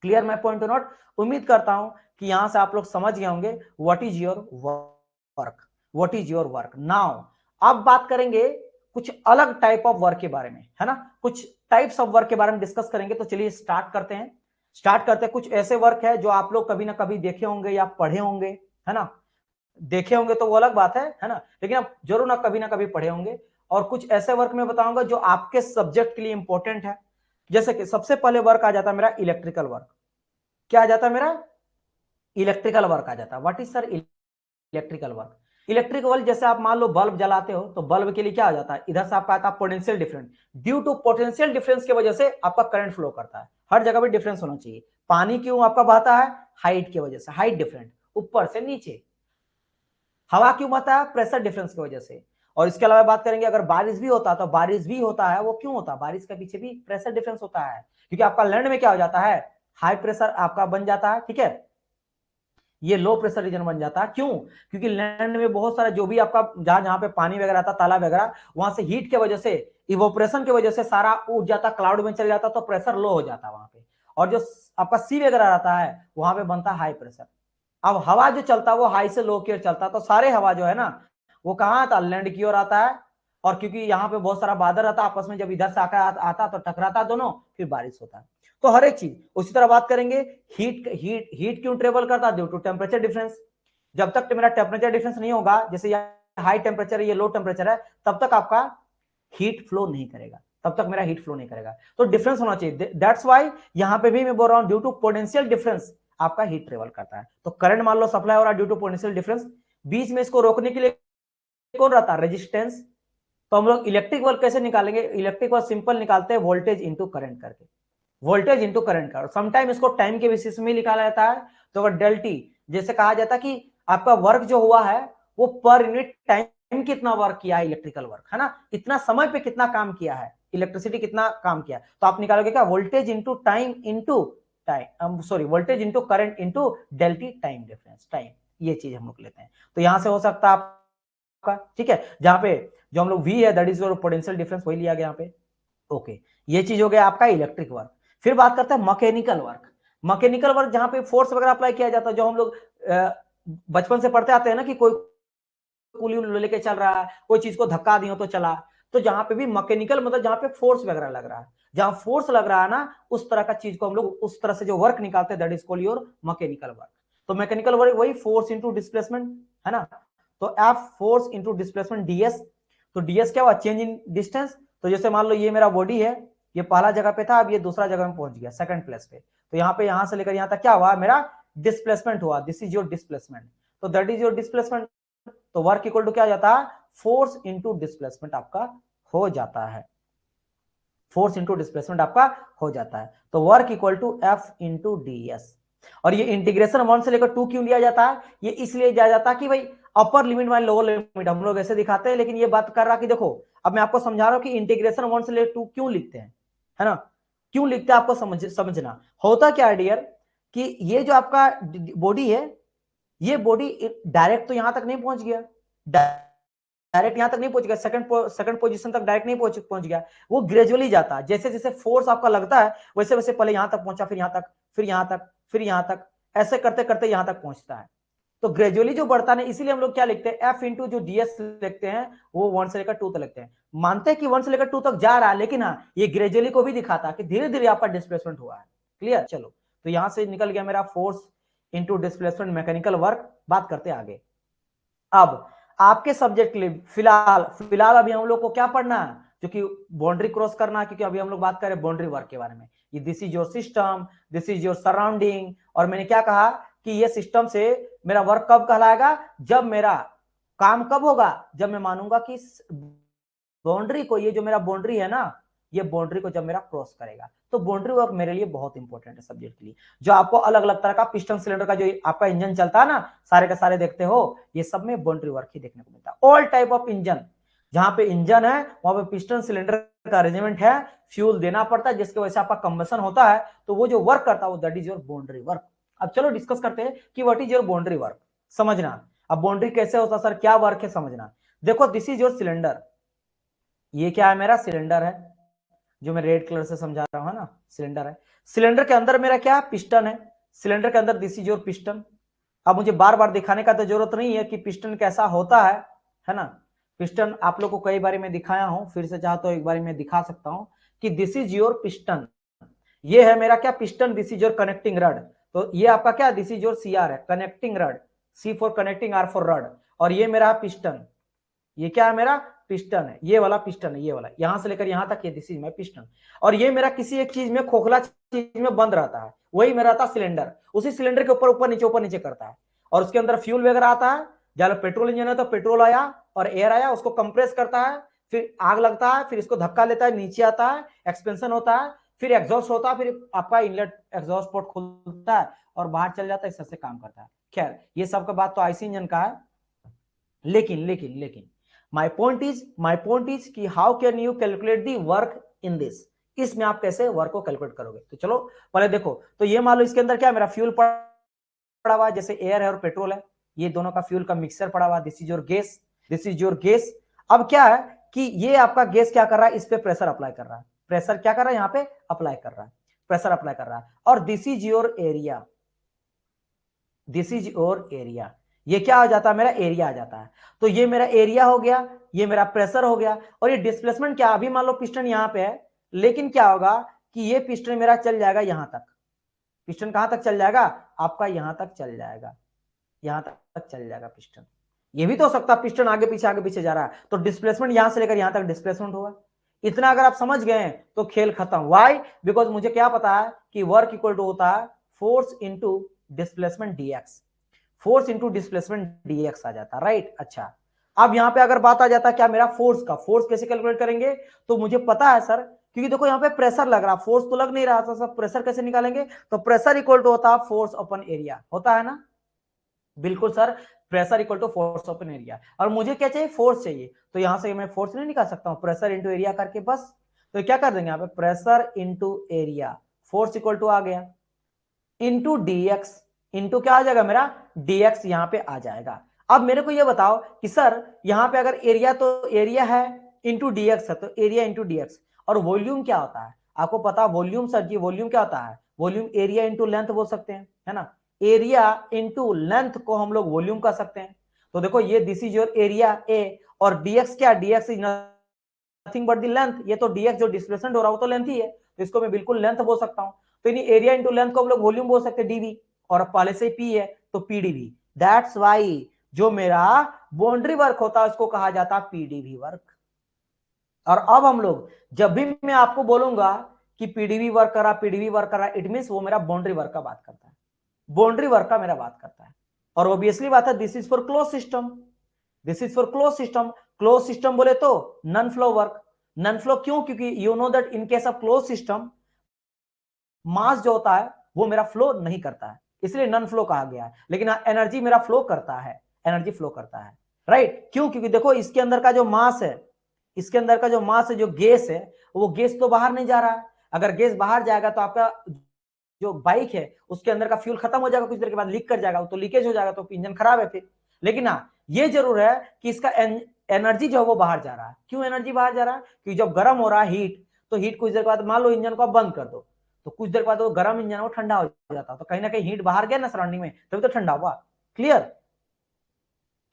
क्लियर माय पॉइंट और नॉट? उम्मीद करता हूं कि यहां से आप लोग समझ गए होंगे what is your work, what is your work. Now अब बात करेंगे कुछ अलग टाइप ऑफ वर्क के बारे में, है ना, कुछ टाइप्स ऑफ वर्क के बारे में डिस्कस करेंगे। तो चलिए स्टार्ट करते हैं, स्टार्ट करते हैं। कुछ ऐसे वर्क है जो आप लोग कभी ना कभी देखे होंगे या पढ़े होंगे, है ना, देखे होंगे तो वो अलग बात है ना, लेकिन आप जरूर ना कभी पढ़े होंगे। और कुछ ऐसे वर्क में बताऊंगा जो आपके सब्जेक्ट के लिए इंपॉर्टेंट है। जैसे कि सबसे पहले वर्क आ जाता है मेरा इलेक्ट्रिकल वर्क। क्या आ जाता है मेरा, इलेक्ट्रिकल वर्क आ जाता है। What is sir electrical work? Electrical, जैसे आप मान लो बल्ब जलाते हो, तो बल्ब के लिए क्या आ जाता है, इधर से आपका आता है potential difference. Due to potential difference की वजह से आपका करंट फ्लो करता है, हर जगह पे डिफरेंस होना चाहिए। पानी क्यों आपका बहता है, हाइट की वजह से, हाइट डिफरेंट, ऊपर से नीचे। हवा क्यों बहता है, प्रेशर डिफरेंस की वजह से। और इसके अलावा बात करेंगे, अगर बारिश भी होता है, तो बारिश भी होता है, वो क्यों होता है, बारिश के पीछे भी प्रेशर डिफरेंस होता है, क्योंकि आपका लैंड में क्या हो जाता है, हाई प्रेशर आपका बन जाता है, ठीक है। ये लो प्रेशर रीजन बन जाता है। क्यों? क्योंकि लैंड में बहुत सारा जो भी आपका जहां जहां पे पानी वगैरह आता, तालाब वगैरह, वहां से हीट की वजह से, इवोपरेशन की वजह से सारा उठ जाता, क्लाउड में चल जाता, तो प्रेशर लो हो जाता वहां पे। और जो आपका सी वगैरह रहता है वहां पे बनता हाई प्रेशर। अब हवा जो चलता है वो हाई से लो की ओर चलता, तो सारे हवा जो है ना वो कहाँ आता, लैंड की ओर आता है। और क्योंकि यहाँ पे बहुत सारा बादल रहता है, आपस में जब इधर से आकर आता तो टकराता दोनों, फिर बारिश होता है। तो हर एक चीज उसी तरह बात करेंगे। हीट हीट हीट क्यों ट्रेवल करता है? Due to temperature difference. जब तक मेरा टेम्परेचर डिफरेंस नहीं होगा, जैसे यहाँ हाई टेम्परेचर है, ये लो टेम्परेचर है, तब तक आपका हीट फ्लो नहीं करेगा, तब तक मेरा हीट फ्लो नहीं करेगा। तो डिफरेंस होना चाहिए। दैट्स वाई यहाँ पे भी मैं बोल रहा हूँ ड्यू टू पोटेंशियल डिफरेंस आपका हीट ट्रेवल करता है। तो करंट मान लो सप्लाई हो रहा है ड्यू टू पोटेंशियल डिफरेंस, बीच में इसको रोकने के लिए कौन रहता है? रेजिस्टेंस। तो हम लोग इलेक्ट्रिक वर्क कैसे निकालेंगे? इलेक्ट्रिक वर्क सिंपल निकालते हैं वोल्टेज इंटू करंट करके, वोल्टेज इंटू करंट का। समटाइम इसको टाइम के बेसिस में निकाला जाता है। तो अगर डेल टी जैसे कहा जाता है कि आपका वर्क जो हुआ है वो पर यूनिट टाइम कितना वर्क किया है, इलेक्ट्रिकल वर्क है ना, इतना समय पे कितना काम किया है, इलेक्ट्रिसिटी कितना काम किया, तो आप निकालोगे क्या? Voltage into time into time, sorry, voltage into current into del T, time difference, time. ये चीज हम लोग लेते हैं। तो यहां से हो सकता है आपका, ठीक है, जहां पे जो हम लोग वी है that is your potential difference, वही लिया गया यहाँ पे। ओके, ये चीज हो गया आपका इलेक्ट्रिक वर्क। फिर बात करते हैं मैकेनिकल वर्क। मैकेनिकल वर्क जहां पे फोर्स वगैरह अप्लाई किया जाता है, जो हम लोग बचपन से पढ़ते आते हैं ना कि कोई पुली लेके चल रहा है, कोई चीज को धक्का दियो तो चला। तो जहां पे भी मैकेनिकल मतलब जहां पे फोर्स वगैरह लग रहा है, जहां फोर्स लग रहा है ना, उस तरह का चीज को हम लोग उस तरह से जो वर्क निकालते हैं that is called your mechanical work. तो मैकेनिकल वर्क वही फोर्स इंटू डिस्प्लेसमेंट है ना। तो F force into displacement DS. तो डीएस क्या हुआ? Change in distance. तो जैसे मान लो ये मेरा बॉडी है, ये पहला जगह पे था, अब ये दूसरा जगह में पहुंच गया, सेकंड प्लेस पे। तो यहाँ पे यहां से लेकर यहां तक क्या हुआ? मेरा डिस्प्लेसमेंट हुआ। This is your displacement. तो दैट इज योर डिस्प्लेसमेंट। तो वर्क इक्वल टू क्या हो जाता है? फोर्स इंटू डिस्प्लेसमेंट आपका हो जाता है, फोर्स इंटू डिस्प्लेसमेंट आपका हो जाता है। तो work equal to F into D S. और ये इंटीग्रेशन 1 से लेकर 2 क्यों लिया जाता है? ये इसलिए दिया जाता है कि भाई अपर लिमिट माइनस लोअर लिमिट हम लोग ऐसे दिखाते हैं, लेकिन ये बात कर रहा कि देखो, अब मैं आपको समझा रहा हूं कि इंटीग्रेशन 1 से लेकर 2 क्यों लिखते हैं, है ना, क्यों लिखते हैं, आपको समझना। होता क्या है डियर, कि ये जो आपका बॉडी है, ये बॉडी डायरेक्ट तो यहां तक नहीं पहुंच गया, डायरेक्ट यहां तक नहीं पहुंच गया, सेकंड पोजीशन तक डायरेक्ट नहीं पहुंच गया, वो ग्रेजुअली जाता है। जैसे जैसे फोर्स आपका लगता है वैसे वैसे पहले यहां तक पहुंचा, फिर यहां तक, फिर यहां तक, फिर यहां तक, ऐसे करते करते यहां तक पहुंचता है। तो ग्रेजुअली जो बढ़ता है, इसीलिए हम लोग क्या लिखते हैं? एफ इंटू जो डीएस लिखते हैं वो 1 से लेकर 2 तक लिखते हैं। मानते हैं कि 1 से लेकर 2 तक जा रहा है, लेकिन हाँ ये ग्रेजुअली को भी दिखाता है कि धीरे धीरे आपका डिस्प्लेसमेंट हुआ है। क्लियर? चलो, तो यहां से निकल गया मेरा force into displacement mechanical work. बात करते हैं आगे। अब आपके सब्जेक्ट के लिए फिलहाल फिलहाल अभी हम लोग को क्या पढ़ना है? जो कि बाउंड्री क्रॉस करना है, क्योंकि अभी हम लोग बात कर रहे हैं बाउंड्री वर्क के बारे में। ये this is your system, this is your surrounding. और मैंने क्या कहा कि ये सिस्टम से मेरा वर्क कब कहलाएगा? जब मेरा काम कब होगा? जब मैं मानूंगा कि बाउंड्री को, ये जो मेरा बाउंड्री है ना, ये बाउंड्री को जब मेरा क्रॉस करेगा। तो बाउंड्री वर्क मेरे लिए बहुत इंपॉर्टेंट है सब्जेक्ट के लिए। जो आपको अलग अलग तरह का पिस्टन सिलेंडर का जो आपका इंजन चलता है ना, सारे के सारे देखते हो, ये सब में बाउंड्री वर्क ही देखने को मिलता है। ऑल टाइप ऑफ इंजन, जहां पे इंजन है वहां पे पिस्टन सिलेंडर का अरेंजमेंट है, फ्यूल देना पड़ता है, जिसकी वजह से आपका कंबशन होता है। तो वो जो वर्क करता है वो that is your boundary work. अब चलो डिस्कस करते हैं कि what is your boundary work. समझना, अब बाउंड्री कैसे होता है सर, क्या वर्क है, समझना। देखो, दिस इज योर सिलेंडर। ये क्या है? मेरा सिलेंडर है, जो मैं रेड कलर से समझा रहा हूं, है ना, सिलेंडर है। सिलेंडर के अंदर मेरा क्या? पिस्टन है। सिलेंडर के अंदर दिस इज योर पिस्टन। अब मुझे बार बार दिखाने का तो जरूरत नहीं है कि पिस्टन कैसा होता है ना। पिस्टन आप लोग को कई बार मैं दिखाया हूं, फिर से चाहो तो एक बार मैं दिखा सकता हूं कि दिस इज योर पिस्टन। ये है मेरा क्या? Piston. This is your connecting rod. तो ये आपका क्या? दिस इज योर सीआर है, connecting rod. C for connecting, R for rod. और ये मेरा पिस्टन। ये क्या है? मेरा पिस्टन है, ये वाला पिस्टन है, ये वाला, यहां से लेकर यहां तक ये दिस इज माय पिस्टन। और ये मेरा किसी एक चीज में, खोखला चीज में बंद रहता है, वही मेरा था सिलेंडर। उसी सिलेंडर के ऊपर ऊपर नीचे करता है। और उसके अंदर फ्यूल वगैरह आता है। जब पेट्रोल इंजन है तो पेट्रोल आया और एयर आया, उसको कंप्रेस करता है, फिर आग लगता है, फिर इसको धक्का लेता है, नीचे आता है, एक्सपेंशन होता है, फिर एग्जॉस्ट होता है, फिर आपका इनलेट एग्जॉस्ट पोर्ट खुलता है और बाहर चल जाता है, इस तरह से काम करता है। खैर, ये सब का बात तो आईसी इंजन का है। लेकिन लेकिन लेकिन माई पॉइंट इज कि how can you calculate the work in this. इसमें आप कैसे वर्क को कैलकुलेट करोगे? तो चलो पहले देखो। तो ये मान लो इसके अंदर क्या? मेरा फ्यूल पड़ा पड़ा हुआ है, जैसे एयर है और पेट्रोल है, ये दोनों का फ्यूल का मिक्सचर पड़ा हुआ, this is your gas, this is your gas. अब क्या है कि ये आपका गैस क्या कर रहा है, इस पे प्रेशर अप्लाई कर रहा है, प्रेशर क्या कर रहा है, यहाँ पे अप्लाई कर रहा है, प्रेशर अप्लाई कर रहा है, और this is your area, this is your area, ये क्या आ जाता है, मेरा एरिया आ जाता है। तो ये मेरा एरिया हो गया, ये मेरा प्रेशर हो गया, और ये डिस्प्लेसमेंट क्या, अभी मान लो पिस्टन यहां पे है, लेकिन क्या होगा कि ये पिस्टन मेरा चल जाएगा यहां तक, पिस्टन कहां तक चल जाएगा, आपका यहां तक चल जाएगा, यहां तक चल जाएगा पिस्टन। ये भी तो हो सकता है पिस्टन आगे पीछे जा रहा है, तो डिस्प्लेसमेंट यहां से लेकर यहां तक डिस्प्लेसमेंट होगा। इतना अगर आप समझ गए तो खेल खत्म। वाई, बिकॉज मुझे क्या पता है कि वर्क इक्वल टू होता है force into displacement DX, force into displacement DX आ जाता है, राइट। अच्छा, अब यहां पे अगर बात आ जाता है क्या मेरा फोर्स का, फोर्स कैसे कैलकुलेट करेंगे, तो मुझे पता है सर, क्योंकि देखो यहाँ पे प्रेशर लग रहा, फोर्स तो लग नहीं रहा था सर, प्रेशर कैसे निकालेंगे, तो प्रेशर इक्वल टू होता है फोर्स अपन एरिया, होता है ना, बिल्कुल sir, pressure equal to force upon area, और मुझे क्या चाहिए, फोर्स चाहिए, तो यहां से मैं फोर्स नहीं निकाल सकता हूं, प्रेशर इंटू एरिया करके बस। तो क्या कर देंगे यहाँ पे, pressure into area, force equal to आ गया, इंटू डीएक्स, इंटू क्या आ जाएगा मेरा, डीएक्स यहां पे आ जाएगा। अब मेरे को ये बताओ कि सर यहां पे अगर एरिया, तो एरिया है इंटू डीएक्स है, तो एरिया इंटू डीएक्स, और वॉल्यूम क्या होता है, आपको पता वॉल्यूम, सर जी वॉल्यूम क्या होता है, वॉल्यूम एरिया इंटू लेंथ बोल सकते हैं, है ना, एरिया इंटू लेंथ को हम लोग वॉल्यूम कर सकते हैं। तो देखो ये this is your area A, और डीएक्स क्या, DX is nothing but the length, ये तो डीएक्स जो डिस्प्लेसमेंट हो रहा है वो तो लेंथ ही है, तो इसको मैं बिल्कुल लेंथ बोल सकता हूं। तो यानी एरिया इंटू लेंथ को हम लोग वॉल्यूम बोल सकते हैं, डीवी, और पहले से पी है तो पीडीवी, दैट्स वाई जो मेरा बाउंड्री वर्क होता है उसको कहा जाता है पीडीवी वर्क। और अब हम लोग जब भी मैं आपको बोलूंगा कि पीडीवी वर्क करा, पीडीवी वर्क करा, इट मीन वो मेरा बाउंड्री वर्क का बात करता है, बाउंड्री वर्क का मेरा बात करता है। और ऑब्वियसली बात है this is for close system, this is for close system, close system बोले तो non flow work, non flow क्यों, क्योंकि you know that in case of close system mass जो होता है वो मेरा फ्लो नहीं करता है, इसलिए नन फ्लो कहा गया है, लेकिन एनर्जी मेरा फ्लो करता है, एनर्जी फ्लो करता है, राइट। क्यों, क्योंकि देखो इसके अंदर का जो मास है, इसके अंदर का जो मास है, जो गैस है, वो गैस तो बाहर नहीं जा रहा है, अगर गैस बाहर जाएगा तो आपका जो बाइक है उसके अंदर का फ्यूल खत्म हो जाएगा, कुछ देर के बाद लीक कर जाएगा, तो लीकेज हो जाएगा, तो इंजन खराब है फिर। लेकिन हाँ ये जरूर है कि इसका एनर्जी जो है वो बाहर जा रहा है। क्यों एनर्जी बाहर जा रहा है, क्योंकि जब गर्म हो रहा है हीट, तो हीट कुछ देर के बाद मान लो इंजन को आप बंद कर दो, तो कुछ देर बाद वो गर्म इंजन वो ठंडा हो जाता है, तो कहीं ना कहीं हीट बाहर गया ना सराउंडिंग में, तभी तो ठंडा हुआ, क्लियर,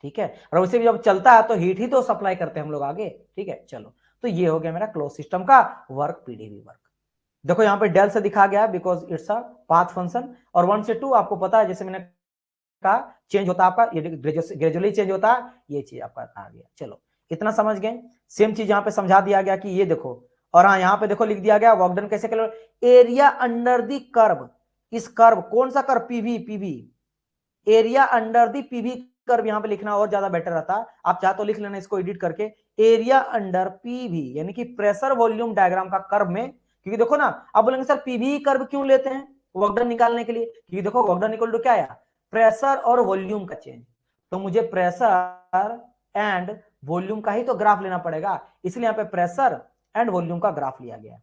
ठीक है। और वैसे भी जब चलता है तो हीट ही तो सप्लाई करते हैं हम लोग आगे, ठीक है। चलो, तो ये हो गया मेरा क्लोज सिस्टम का वर्क, पीडीवी वर्क। देखो यहाँ पे डेल से दिखा गया because it's a path function, और 1 से 2 आपको पता है, जैसे मैंने कहा चेंज होता है आपका, ये ग्रेजुअली चेंज होता है, ये चीज आपका आ गया। चलो इतना समझ गए, सेम चीज यहाँ पे समझा दिया गया कि ये देखो, और हाँ यहाँ पे देखो लिख दिया गया वर्क डन कैसे करो, एरिया अंडर दी कर्व, इस कर्व कौन सा curve, PV, PV, area under the PV curve यहाँ पे लिखना और ज्यादा बेटर रहता, आप चाहे तो लिख लेना इसको एडिट करके, एरिया अंडर पीवी, यानी कि प्रेशर वॉल्यूम डायग्राम का कर्व में, क्योंकि देखो ना आप बोलेंगे सर पीवी कर्व क्यों लेते हैं वर्क डन निकालने के लिए, क्योंकि देखो वर्क डन इक्वल टू क्या आया, प्रेशर और वॉल्यूम का चेंज, तो मुझे प्रेशर एंड वॉल्यूम का ही तो ग्राफ लेना पड़ेगा, इसलिए यहाँ पे प्रेशर एंड वॉल्यूम का ग्राफ लिया गया है,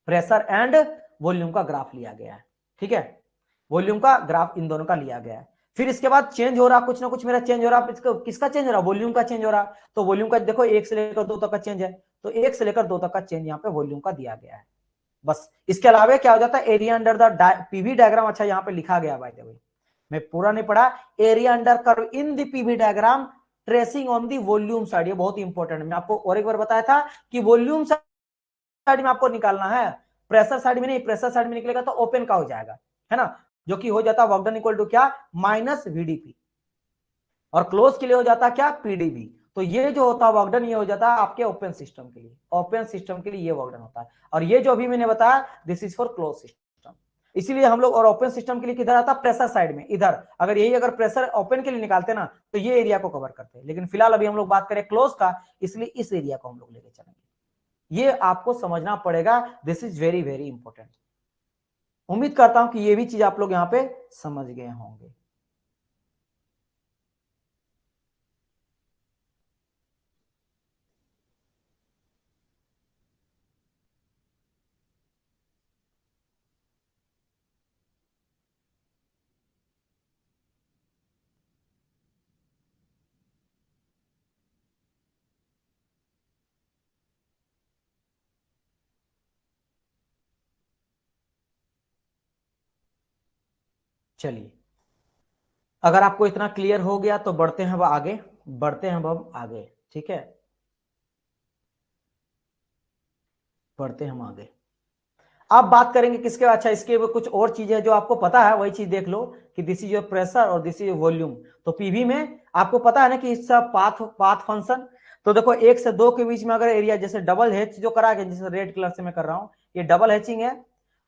प्रेशर एंड वॉल्यूम का ग्राफ लिया गया है, ठीक है, वॉल्यूम का ग्राफ इन दोनों का लिया गया है। फिर इसके बाद चेंज हो रहा, कुछ ना कुछ मेरा चेंज हो रहा, किसका चेंज हो रहा, वॉल्यूम का चेंज हो रहा, तो वॉल्यूम का देखो 1 से लेकर 2 तक का चेंज है, तो 1 से लेकर 2 तक का चेंज यहाँ पे वॉल्यूम का दिया गया है। बस इसके अलावा क्या हो जाता है, area under the PV diagram, अच्छा यहाँ पे लिखा गया बाय द वे, मैं पूरा नहीं पढ़ा, area under curve in the PV diagram tracing on the volume side, ये बहुत इंपॉर्टेंट है, मैं आपको और एक बार बताया था कि वॉल्यूम साइड में आपको निकालना है, प्रेशर साइड में नहीं, प्रेशर साइड में निकलेगा तो ओपन का हो जाएगा, है ना, जो कि हो जाता है वर्क डन इक्वल टू क्या, माइनस वीडीपी, और क्लोज के लिए हो जाता है क्या, पीडीवी। तो ये जो होता है वर्क डन, ये हो जाता है आपके ओपन सिस्टम के लिए, ओपन सिस्टम के लिए ये वर्क डन होता है, और ये जो अभी मैंने बताया this is for close system. इसीलिए हम लोग और ओपन सिस्टम के लिए किधर आता है, प्रेशर साइड में, इधर अगर यही अगर प्रेशर ओपन के लिए निकालते ना तो ये एरिया को कवर करते हैं, लेकिन फिलहाल अभी हम लोग बात करें क्लोज का, इसलिए इस एरिया को हम लोग लेके चलेंगे, ये आपको समझना पड़ेगा, this is very very important. उम्मीद करता हूं कि ये भी चीज आप लोग यहां पे समझ गए होंगे। चलिए, अगर आपको इतना क्लियर हो गया तो बढ़ते हैं अब आगे, बढ़ते हैं अब हम आगे, ठीक है, बढ़ते हैं हम आगे। अब बात करेंगे किसके, अच्छा इसके कुछ और चीजें जो आपको पता है वही चीज देख लो कि दिस इज योर प्रेशर और दिस इज योर वॉल्यूम। तो पीवी में आपको पता है ना कि इसका पाथ पाथ फंक्शन, तो देखो 1 से 2 के बीच में अगर एरिया जैसे डबल हैच जो करा गया, जैसे रेड कलर से मैं कर रहा हूं, ये डबल हैचिंग है।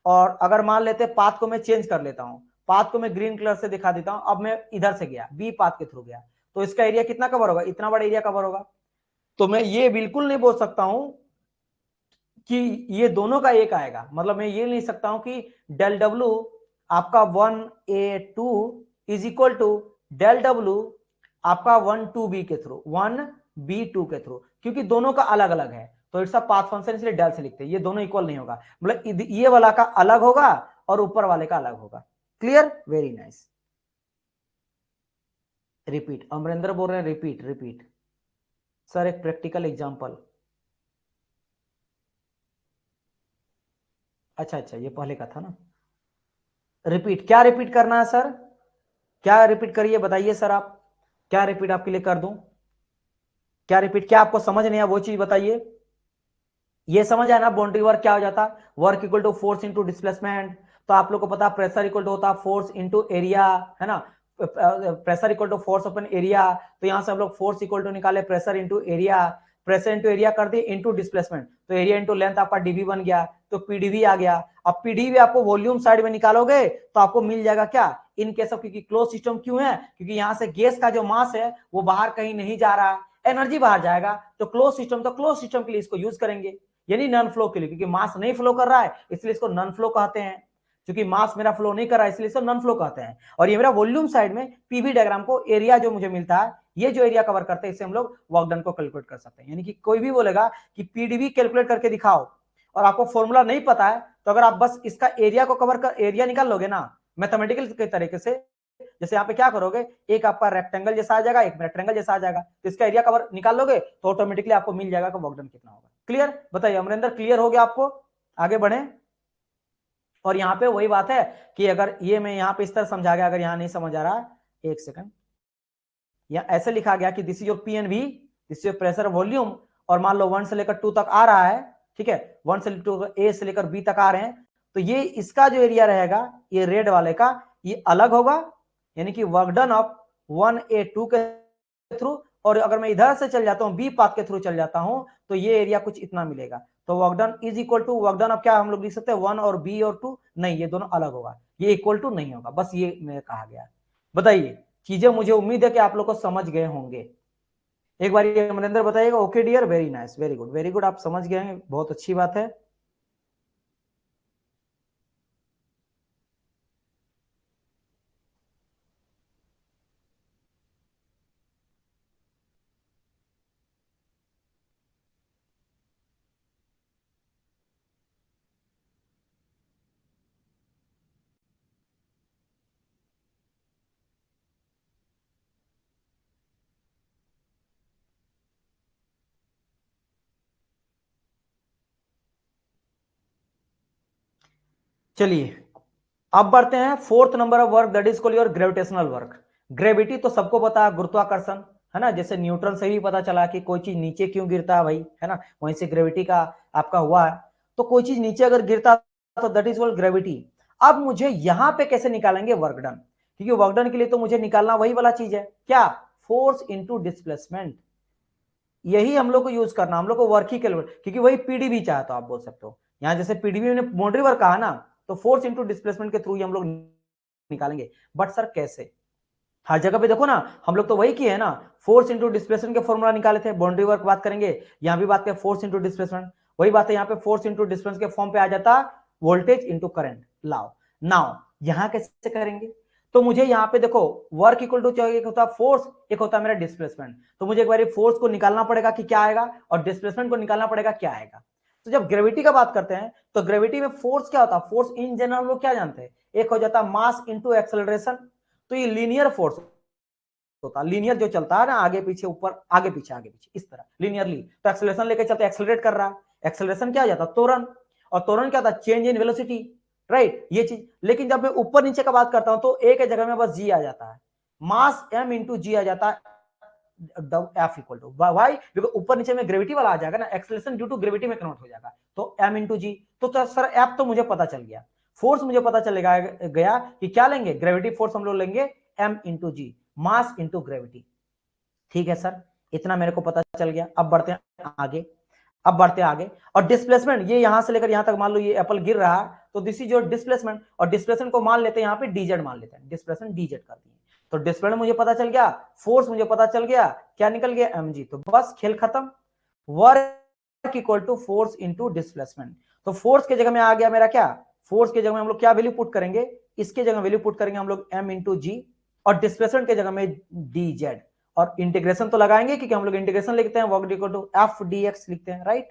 और अगर मान लेते पाथ को मैं चेंज कर लेता हूं, पाथ को मैं ग्रीन कलर से दिखा देता हूं, अब मैं इधर से गया बी पाथ के थ्रू गया, तो इसका एरिया कितना कवर होगा, इतना बड़ा एरिया कवर होगा। तो मैं ये बिल्कुल नहीं बोल सकता हूं कि ये दोनों का एक आएगा, मतलब मैं ये नहीं सकता हूं कि डेल डब्ल्यू आपका 1A2 is equal to del W आपका 1 2B के थ्रू 1B2 के थ्रू, क्योंकि दोनों का अलग अलग है, तो इट्स अ पाथ फंक्शन, इसलिए डेल से लिखते हैं, ये दोनों इक्वल नहीं होगा, मतलब ये वाला का अलग होगा और ऊपर वाले का अलग होगा। Clear, very nice. Repeat, Amarendra बोल रहे हैं रिपीट रिपीट। सर एक प्रैक्टिकल एग्जांपल, अच्छा अच्छा ये पहले का था ना। रिपीट, क्या रिपीट करना है सर, क्या रिपीट करिए बताइए सर, आप क्या रिपीट आपके लिए कर दूं, क्या रिपीट, क्या आपको समझ नहीं आया वो चीज बताइए। ये समझ आया ना बाउंड्री वर्क क्या हो जाता, work equal to force into displacement. तो आप लोग को पता प्रेशर इक्वल टू होता फोर्स इंटू एरिया, है ना, pressure equal to force upon area, तो यहां से हम लोग फोर्स इक्वल टू निकाले pressure into area, pressure into area कर दिए इंटू डिस्प्लेसमेंट, तो एरिया इंटू लेंथ आपका डीबी बन गया, तो पीडीवी आ गया। अब पीडीवी आपको वॉल्यूम साइड में निकालोगे तो आपको मिल जाएगा क्या, इन केस ऑफ, क्योंकि क्लोज सिस्टम क्यों है, क्योंकि यहां से गैस का जो मास है वो बाहर कहीं नहीं जा रहा है, एनर्जी बाहर जाएगा, तो क्लोज सिस्टम, तो क्लोज सिस्टम के लिए इसको यूज करेंगे, यानी नॉन फ्लो के लिए, क्योंकि मास नहीं फ्लो कर रहा है इसलिए इसको नॉन फ्लो कहते हैं, क्योंकि मास मेरा फ्लो नहीं कर रहा है इसलिए इसको नॉन फ्लो कहते हैं। और ये मेरा वॉल्यूम साइड में पीवी डायग्राम को एरिया जो मुझे मिलता है, ये जो एरिया कवर करते हैं इससे हम लोग वर्क डन को कैलकुलेट कर सकते हैं। यानी कि कोई भी बोलेगा कि पीडीवी कैलकुलेट करके दिखाओ और आपको फॉर्मूला नहीं पता है, तो अगर आप बस इसका एरिया को कवर कर एरिया निकाल लोगे ना मैथमेटिकल के तरीके से, जैसे यहाँ पे क्या करोगे, एक आपका रेक्टेंगल जैसा आ जाएगा, एक रेक्टेंगल जैसा आ जाएगा, तो इसका एरिया कवर निकाल लोगे तो ऑटोमेटिकली आपको मिल जाएगा कि वर्क डन कितना होगा। क्लियर, बताइए अमरिंदर, क्लियर हो गया आपको, आगे बढ़े। और यहाँ पे वही बात है कि अगर ये मैं यहाँ पे इस तरह समझा गया, अगर यहाँ नहीं समझ आ रहा, एक सेकंड, यहाँ ऐसे लिखा गया कि this is your P and V, this is your pressure volume, और मान लो 1 से लेकर 2 तक आ रहा है, ठीक है, 1 से 2 ए से लेकर बी तक आ रहे हैं, तो ये इसका जो एरिया रहेगा ये रेड वाले का ये अलग होगा, यानी कि वर्क डन ऑफ 1A2 के थ्रू, और अगर मैं इधर से चल जाता हूं बी पाथ के थ्रू चल जाता हूं तो ये एरिया कुछ इतना मिलेगा, तो work done is equal to work done of क्या हम लोग लिख सकते हैं 1 और बी और 2, नहीं ये दोनों अलग होगा, ये इक्वल टू नहीं होगा, बस ये मैं कहा गया। बताइए, चीजें मुझे उम्मीद है कि आप लोग को समझ गए होंगे। एक बार ये अमरिंदर बताइएगा, okay dear, very nice, very good very good, आप समझ गए हैं, बहुत अच्छी बात है। चलिए अब बढ़ते हैं fourth number of work, that is called your gravitational work. Gravity तो सबको पता है, गुरुत्वाकर्षण, है ना, जैसे न्यूटन से भी पता चला कि कोई चीज नीचे क्यों गिरता है भाई, है ना, वहीं से ग्रेविटी का आपका हुआ है, तो कोई चीज नीचे अगर गिरता तो दैट इज कॉल्ड ग्रेविटी। अब मुझे यहां पे कैसे निकालेंगे वर्क डन, क्योंकि वर्क डन के लिए तो मुझे निकालना वही वाला चीज है, क्या, फोर्स इंटू डिस्प्लेसमेंट, यही हम लोग को यूज करना, हम लोग को वर्क ही कैलकुलेट, क्योंकि वही पीडीवी चाहे तो आप बोल सकते हो, यहाँ जैसे पीडीवी ने बाउंड्री वर्क कहा ना, तो फोर्स इंटू डिस्प्लेसमेंट के थ्रू ही हम लोग निकालेंगे। बट सर कैसे, हर जगह पे देखो ना, हम लोग तो वही किए है ना, फोर्स इंटू डिस्प्लेसमेंट के फॉर्मूला निकाले थे, बाउंड्री वर्क बात करेंगे, यहाँ भी बात करें फोर्स इंटू डिस्प्लेसमेंट, वही बात है, यहाँ पे फोर्स इंटू डिस्प्लेसमेंट के फॉर्म पे आ जाता वोल्टेज इंटू करंट लाओ। नाउ यहाँ कैसे करेंगे, तो मुझे यहाँ पे देखो वर्क इक्वल टू चाहिए, एक होता है फोर्स, एक होता है मेरा डिस्प्लेसमेंट, तो मुझे एक बार फोर्स को निकालना पड़ेगा कि क्या आएगा, और डिस्प्लेसमेंट को निकालना पड़ेगा क्या आएगा। तो जब ग्रेविटी का बात करते हैं तो ग्रेविटी में फोर्स क्या होता है, फोर्स इन जनरल लोग क्या जानते हैं, एक हो जाता है मास इंटू एक्सेलरेशन, तो ये लीनियर फोर्स होता है, लीनियर जो चलता है ना, आगे पीछे ऊपर आगे पीछे इस तरह लीनियरली, तो एक्सेलरेशन लेके चलते एक्सेलरेट कर रहा है, एक्सेलरेशन क्या हो जाता है त्वरण, और त्वरण क्या होता है चेंज इन वेलोसिटी, राइट, ये चीज। लेकिन जब मैं ऊपर नीचे का बात करता हूं तो ए के जगह में बस जी आ जाता है, मास m इंटू जी आ जाता है, F equal to Y, because ऊपर नीचे में ग्रेविटी वाला आ जाएगा ना, एक्सेलरेशन ड्यू टू ग्रेविटी में कन्वर्ट हो जाएगा, तो m इंटू जी। तो सर एफ तो मुझे पता चल गया, फोर्स मुझे पता चलेगा गया कि क्या लेंगे, ग्रेविटी फोर्स हम लोग लेंगे m इंटू जी, मास इंटू ग्रेविटी। ठीक है सर, इतना मेरे को पता चल गया। अब बढ़ते हैं आगे, अब बढ़ते हैं आगे। और डिस्प्लेसमेंट, ये यहां से लेकर यहां तक मान लो ये एप्पल गिर रहा है, तो दिस इज योर डिस्प्लेसमेंट, और डिस्प्लेसमेंट को मान लेते हैं यहाँ पे डीजेड मान लेते हैं, डिस्प्लेसमेंट डीजेड कर दिए। तो डिस्प्लेसमेंट मुझे पता चल गया, फोर्स मुझे पता चल गया, क्या निकल गया, mg। तो बस खेल खत्म, work equal to force into displacement. तो फोर्स के जगह में आ गया मेरा क्या, फोर्स के जगह में हम लोग क्या वैल्यू पुट करेंगे, इसके जगह वैल्यू पुट करेंगे हम लोग m इंटू जी, और डिस्प्लेसमेंट के जगह में dz, और इंटीग्रेशन तो लगाएंगे क्योंकि हम लोग इंटीग्रेशन लिखते हैं, work equal to F dx लिखते हैं, राइट।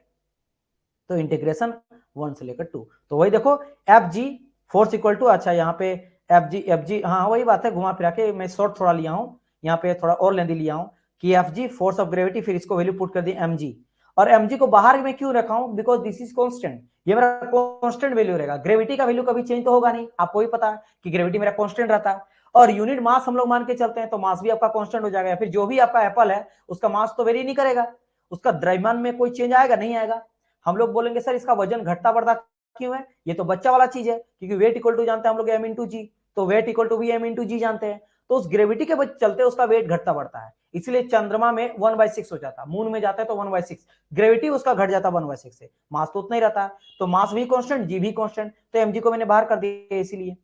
तो इंटीग्रेशन 1 से लेकर 2, तो वही देखो F G force equal to, अच्छा यहाँ पे एफ जी, हाँ वही बात है, घुमा फिरा के मैं शॉर्ट थोड़ा लिया हूँ, यहाँ पे थोड़ा और लेंदी लिया हूँ कि F G force of gravity, फिर इसको वैल्यू पुट कर दी एम जी, और एम जी को बाहर में क्यों रखा हूँ, बिकॉज दिस इज कॉन्स्टेंट, ये मेरा कॉन्स्टेंट वैल्यू रहेगा, ग्रेविटी का वैल्यू कभी चेंज तो होगा नहीं, आपको भी पता है कि ग्रेविटी मेरा कॉन्स्टेंट रहता है, और यूनिट मास हम लोग मान के चलते हैं, तो मास भी आपका कॉन्स्टेंट हो जाएगा, या फिर जो भी आपका एप्पल है उसका मास तो वेरी नहीं करेगा, उसका द्रव्यमान में कोई चेंज आएगा नहीं आएगा। हम लोग बोलेंगे सर इसका वजन घटता बढ़ता क्यों है, ये तो बच्चा वाला चीज है, क्योंकि वेट इक्वल टू जानते हैं हम लोग m इंटू जी, तो वेट इक्वल टू भी m इंटू जी जानते हैं, तो उस ग्रेविटी के चलते उसका वेट घटता बढ़ता है, इसलिए चंद्रमा में 1/6 हो जाता, मून में जाता है तो 1/6, ग्रेविटी उसका घट जाता 1/6 से, मास तो उतना ही रहता है, तो मास भी कांस्टेंट, जी भी कांस्टेंट, तो mg को मैंने बाहर कर दिया इसीलिए।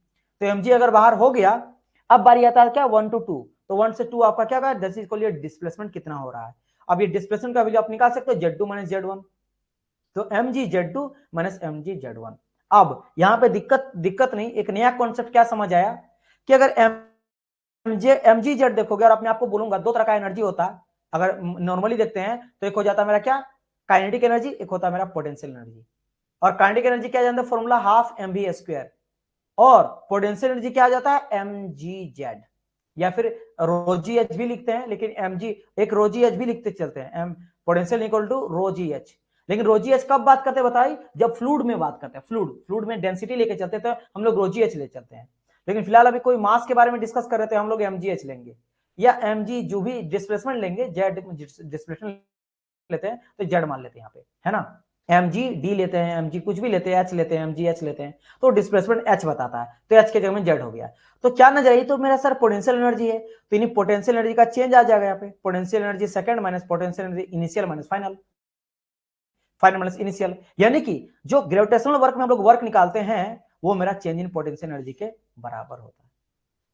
तो mg अगर बाहर हो गया, अब बारी आता है क्या 1 to 2, तो 1 से 2 आपका क्या होगा, this is called your displacement कितना हो रहा है। अब ये डिस्प्लेसमेंट का वैल्यू आप निकाल सकते हो z2 माइनस z1, तो mg z2 minus mg z1। अब यहां पे दिक्कत नहीं, एक नया कॉन्सेप्ट क्या समझ आया कि अगर mg z देखोगे, और अपने आपको बोलूंगा दो तरह का एनर्जी होता है, अगर नॉर्मली देखते हैं तो एक हो जाता है मेरा क्या, काइनेटिक एनर्जी, एक होता है मेरा पोटेंशियल एनर्जी, और काइनेटिक एनर्जी क्या जानते हैं, फॉर्मूला हाफ mv स्क्वायर, और पोटेंशियल एनर्जी क्या आ जाता है, mgz, या फिर रोजी एच भी लिखते हैं, लेकिन mg एक रोजी एच भी लिखते चलते हैं, पोटेंशियल इक्वल टू रोजी एच। लेकिन रोजी एच कब बात करते हैं बताइए, जब फ्लूइड में बात करते हैं, फ्लूइड में डेंसिटी लेके चलते हैं तो हम लोग रोजी एच ले चलते हैं, लेकिन फिलहाल अभी कोई मास के बारे में डिस्कस कर रहे थे, हम लोग mgh लेंगे, या mg जो भी डिस्प्लेसमेंट लेंगे, जेड डिस्प्लेसमेंट लेते हैं तो जेड मान लेते हैं यहाँ पे, है ना, एम जी डी लेते हैं, एम जी कुछ भी लेते हैं, एच लेते हैं, एम जी एच लेते हैं, तो डिस्प्लेसमेंट एच बताता है, तो एच के जगह में जेड हो गया। तो क्या नजर आई, तो मेरा सर पोटेंशियल एनर्जी है, तो इन्हीं पोटेंशियल एनर्जी का चेंज आ जाएगा यहाँ पे, potential energy second minus potential energy initial minus final, final minus initial, यानी कि जो ग्रेविटेशनल वर्क में हम लोग वर्क निकालते हैं वो मेरा चेंज इन पोटेंशियल एनर्जी के बराबर होता है,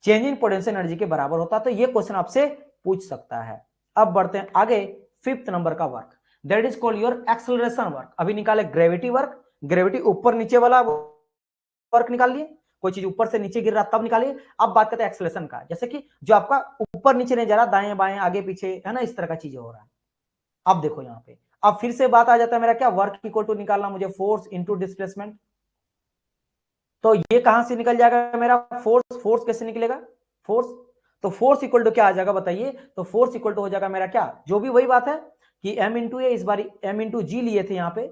चेंज इन पोटेंशियल एनर्जी के बराबर होता है, तो ये क्वेश्चन आपसे पूछ सकता है। अब बढ़ते हैं आगे, फिफ्थ नंबर का work, that is called your acceleration work. अभी निकाले ग्रेविटी वर्क, ग्रेविटी ऊपर नीचे वाला वर्क निकाल लिए, कोई चीज ऊपर से नीचे गिर रहा तब निकालिए। अब बात करते हैं एक्सेलरेशन का, जैसे कि जो आपका ऊपर नीचे नहीं जा रहा, दाएं बाएं आगे पीछे, है ना, इस तरह का चीजें हो रहा है। अब देखो यहाँ पे, अब फिर से बात आ जाता है मेरा क्या, वर्क इक्वल टू निकालना मुझे फोर्स इंटू डिस्प्लेसमेंट, तो ये कहां से निकल जाएगा मेरा फोर्स, फोर्स कैसे निकलेगा, फोर्स, तो फोर्स इक्वल टू क्या आ जाएगा बताइए, तो फोर्स इक्वल टू हो जाएगा मेरा क्या, जो भी वही बात है कि m इंटू ए, इस बार m इंटू जी लिए थे यहाँ पे,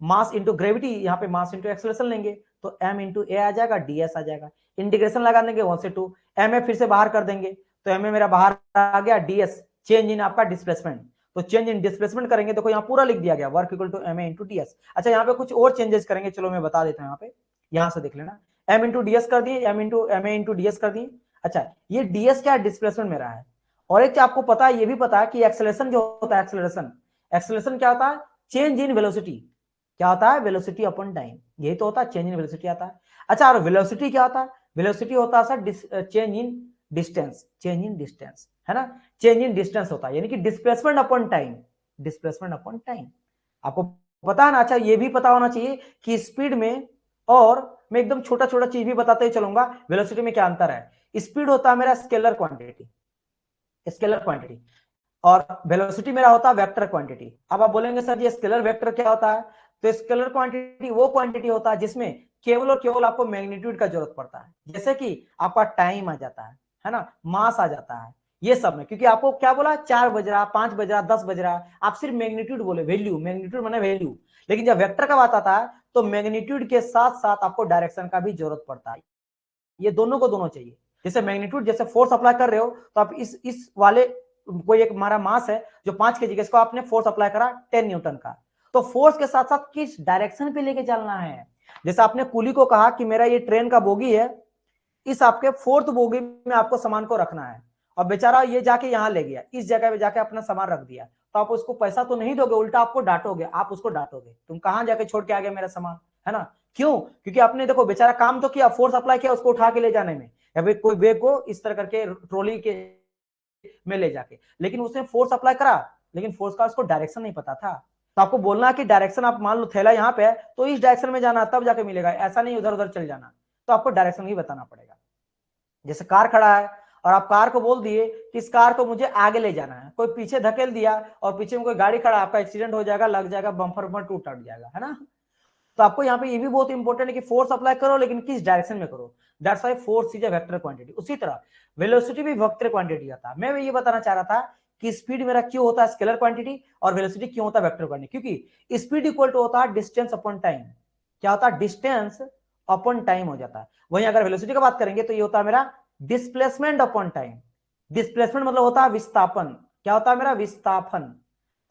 मास इंटू ग्रेविटी, यहाँ पे मास इंटू एक्सेलरेशन लेंगे, तो m इंटू ए आ जाएगा, ds आ जाएगा, इंटीग्रेशन लगा देंगे 1 से 2, m फिर से बाहर कर देंगे, तो m मेरा बाहर आ गया, ds चेंज इन आपका डिस्प्लेसमेंट, तो चेंज इन डिस्प्लेसमेंट करेंगे, देखो यहाँ पूरा लिख दिया गया, work equal to m into ds। अच्छा यहाँ पे कुछ और चेंजेस करेंगे, चलो मैं बता देता हूँ, यहाँ पे यहां से देख लेना, m इंटू ds कर दिए, m into ma into ds कर दिए। अच्छा ये ds क्या है, डिस्प्लेसमेंट मेरा है, और एक आपको पता है, ये भी पता है कि एक्सेलरेशन जो होता है, एक्सेलरेशन, एक्सेलरेशन क्या होता है, चेंज इन वेलोसिटी, क्या होता है, वेलोसिटी अपॉन टाइम, यही तो होता है, चेंज इन वेलोसिटी आता है। अच्छा और वेलोसिटी क्या होता है, वेलोसिटी होता है sir change in distance, change in distance, है ना, चेंज इन डिस्टेंस होता है, यानी कि displacement upon time, displacement upon time, आपको पता है ना। अच्छा ये भी पता होना चाहिए कि स्पीड में, और मैं एकदम छोटा छोटा चीज भी बताते ही चलूंगा, वेलोसिटी में क्या अंतर है, स्पीड होता है मेरा स्केलर क्वांटिटी, स्केलर क्वांटिटी, और वेलोसिटी मेरा होता है वेक्टर क्वांटिटी। अब आप बोलेंगे सर ये स्केलर वेक्टर क्या होता है, तो स्केलर क्वांटिटी वो क्वांटिटी होता है जिसमें केवल और केवल आपको मैग्नीट्यूड का जरूरत पड़ता है, जैसे कि आपका टाइम आ जाता है ना, मास आ जाता है, ये सब में, क्योंकि आपको क्या बोला, 4 बज रहा, 5 बज रहा, 10 बज रहा, आप सिर्फ मैग्नीट्यूड बोले, वैल्यू, मैग्नीट्यूड माने वैल्यू, लेकिन जब वेक्टर का बात आता है तो मैग्नीट्यूड के साथ साथ आपको डायरेक्शन का भी जरूरत पड़ता है। ये दोनों को दोनों चाहिए। जैसे मैग्नीट्यूड, जैसे फोर्स अप्लाई कर रहे हो तो आप इस वाले कोई एक हमारा मास है जो 5 kg, इसको आपने फोर्स अप्लाई करा 10 न्यूटन का, तो फोर्स के साथ साथ किस डायरेक्शन पे लेके चलना है। जैसे आपने कुली को कहा कि मेरा ये ट्रेन का बोगी है, इस आपके फोर्थ बोगी में आपको सामान को रखना है, और बेचारा ये जाके यहां ले गया, इस जगह पे जाके अपना सामान रख दिया, तो आप उसको पैसा तो नहीं दोगे, उल्टा आपको डांटोगे, आप उसको डांटोगे, तुम कहां जाके छोड़ के आ गए मेरा सामान, है ना। क्यों? क्योंकि आपने देखो बेचारा काम तो किया, फोर्स अप्लाई किया उसको उठा के ले जाने में, या फिर कोई बैग को इस तरह करके ट्रॉली के में ले जाके, लेकिन उसने फोर्स अप्लाई करा, लेकिन फोर्स का उसको डायरेक्शन नहीं पता था। तो आपको बोलना कि डायरेक्शन, आप मान लो थैला यहाँ पे है तो इस डायरेक्शन में जाना तब जाके मिलेगा, ऐसा नहीं उधर उधर चल जाना, तो आपको डायरेक्शन ही बताना पड़ेगा। जैसे कार खड़ा है और आप कार को बोल दिए कि इस कार को मुझे आगे ले जाना है, कोई पीछे धकेल दिया और पीछे में कोई गाड़ी खड़ा, आपका एक्सीडेंट हो जाएगा, लग जाएगा, बम्पर पर टूट जाएगा, है ना। तो आपको यहाँ पे ये भी बहुत इंपॉर्टेंट है कि फोर्स अप्लाई करो लेकिन किस डायरेक्शन में करो। That's why force is a vector quantity. उसी तरह वेलोसिटी भी वेक्टर क्वांटिटी आता है। मैं ये बताना चाह रहा था कि स्पीड मेरा क्यों होता है स्केलर क्वांटिटी और वेलोसिटी क्यों होता है वेक्टर क्वांटिटी, क्योंकि स्पीड इक्वल टू होता है डिस्टेंस अपॉन टाइम। क्या होता है? डिस्टेंस अपॉन टाइम हो जाता है। वहीं अगर वेलोसिटी की बात करेंगे तो ये होता है मेरा डिस्प्लेसमेंट अपॉन टाइम। डिस्प्लेसमेंट मतलब होता है विस्थापन। क्या होता है मेरा? विस्थापन।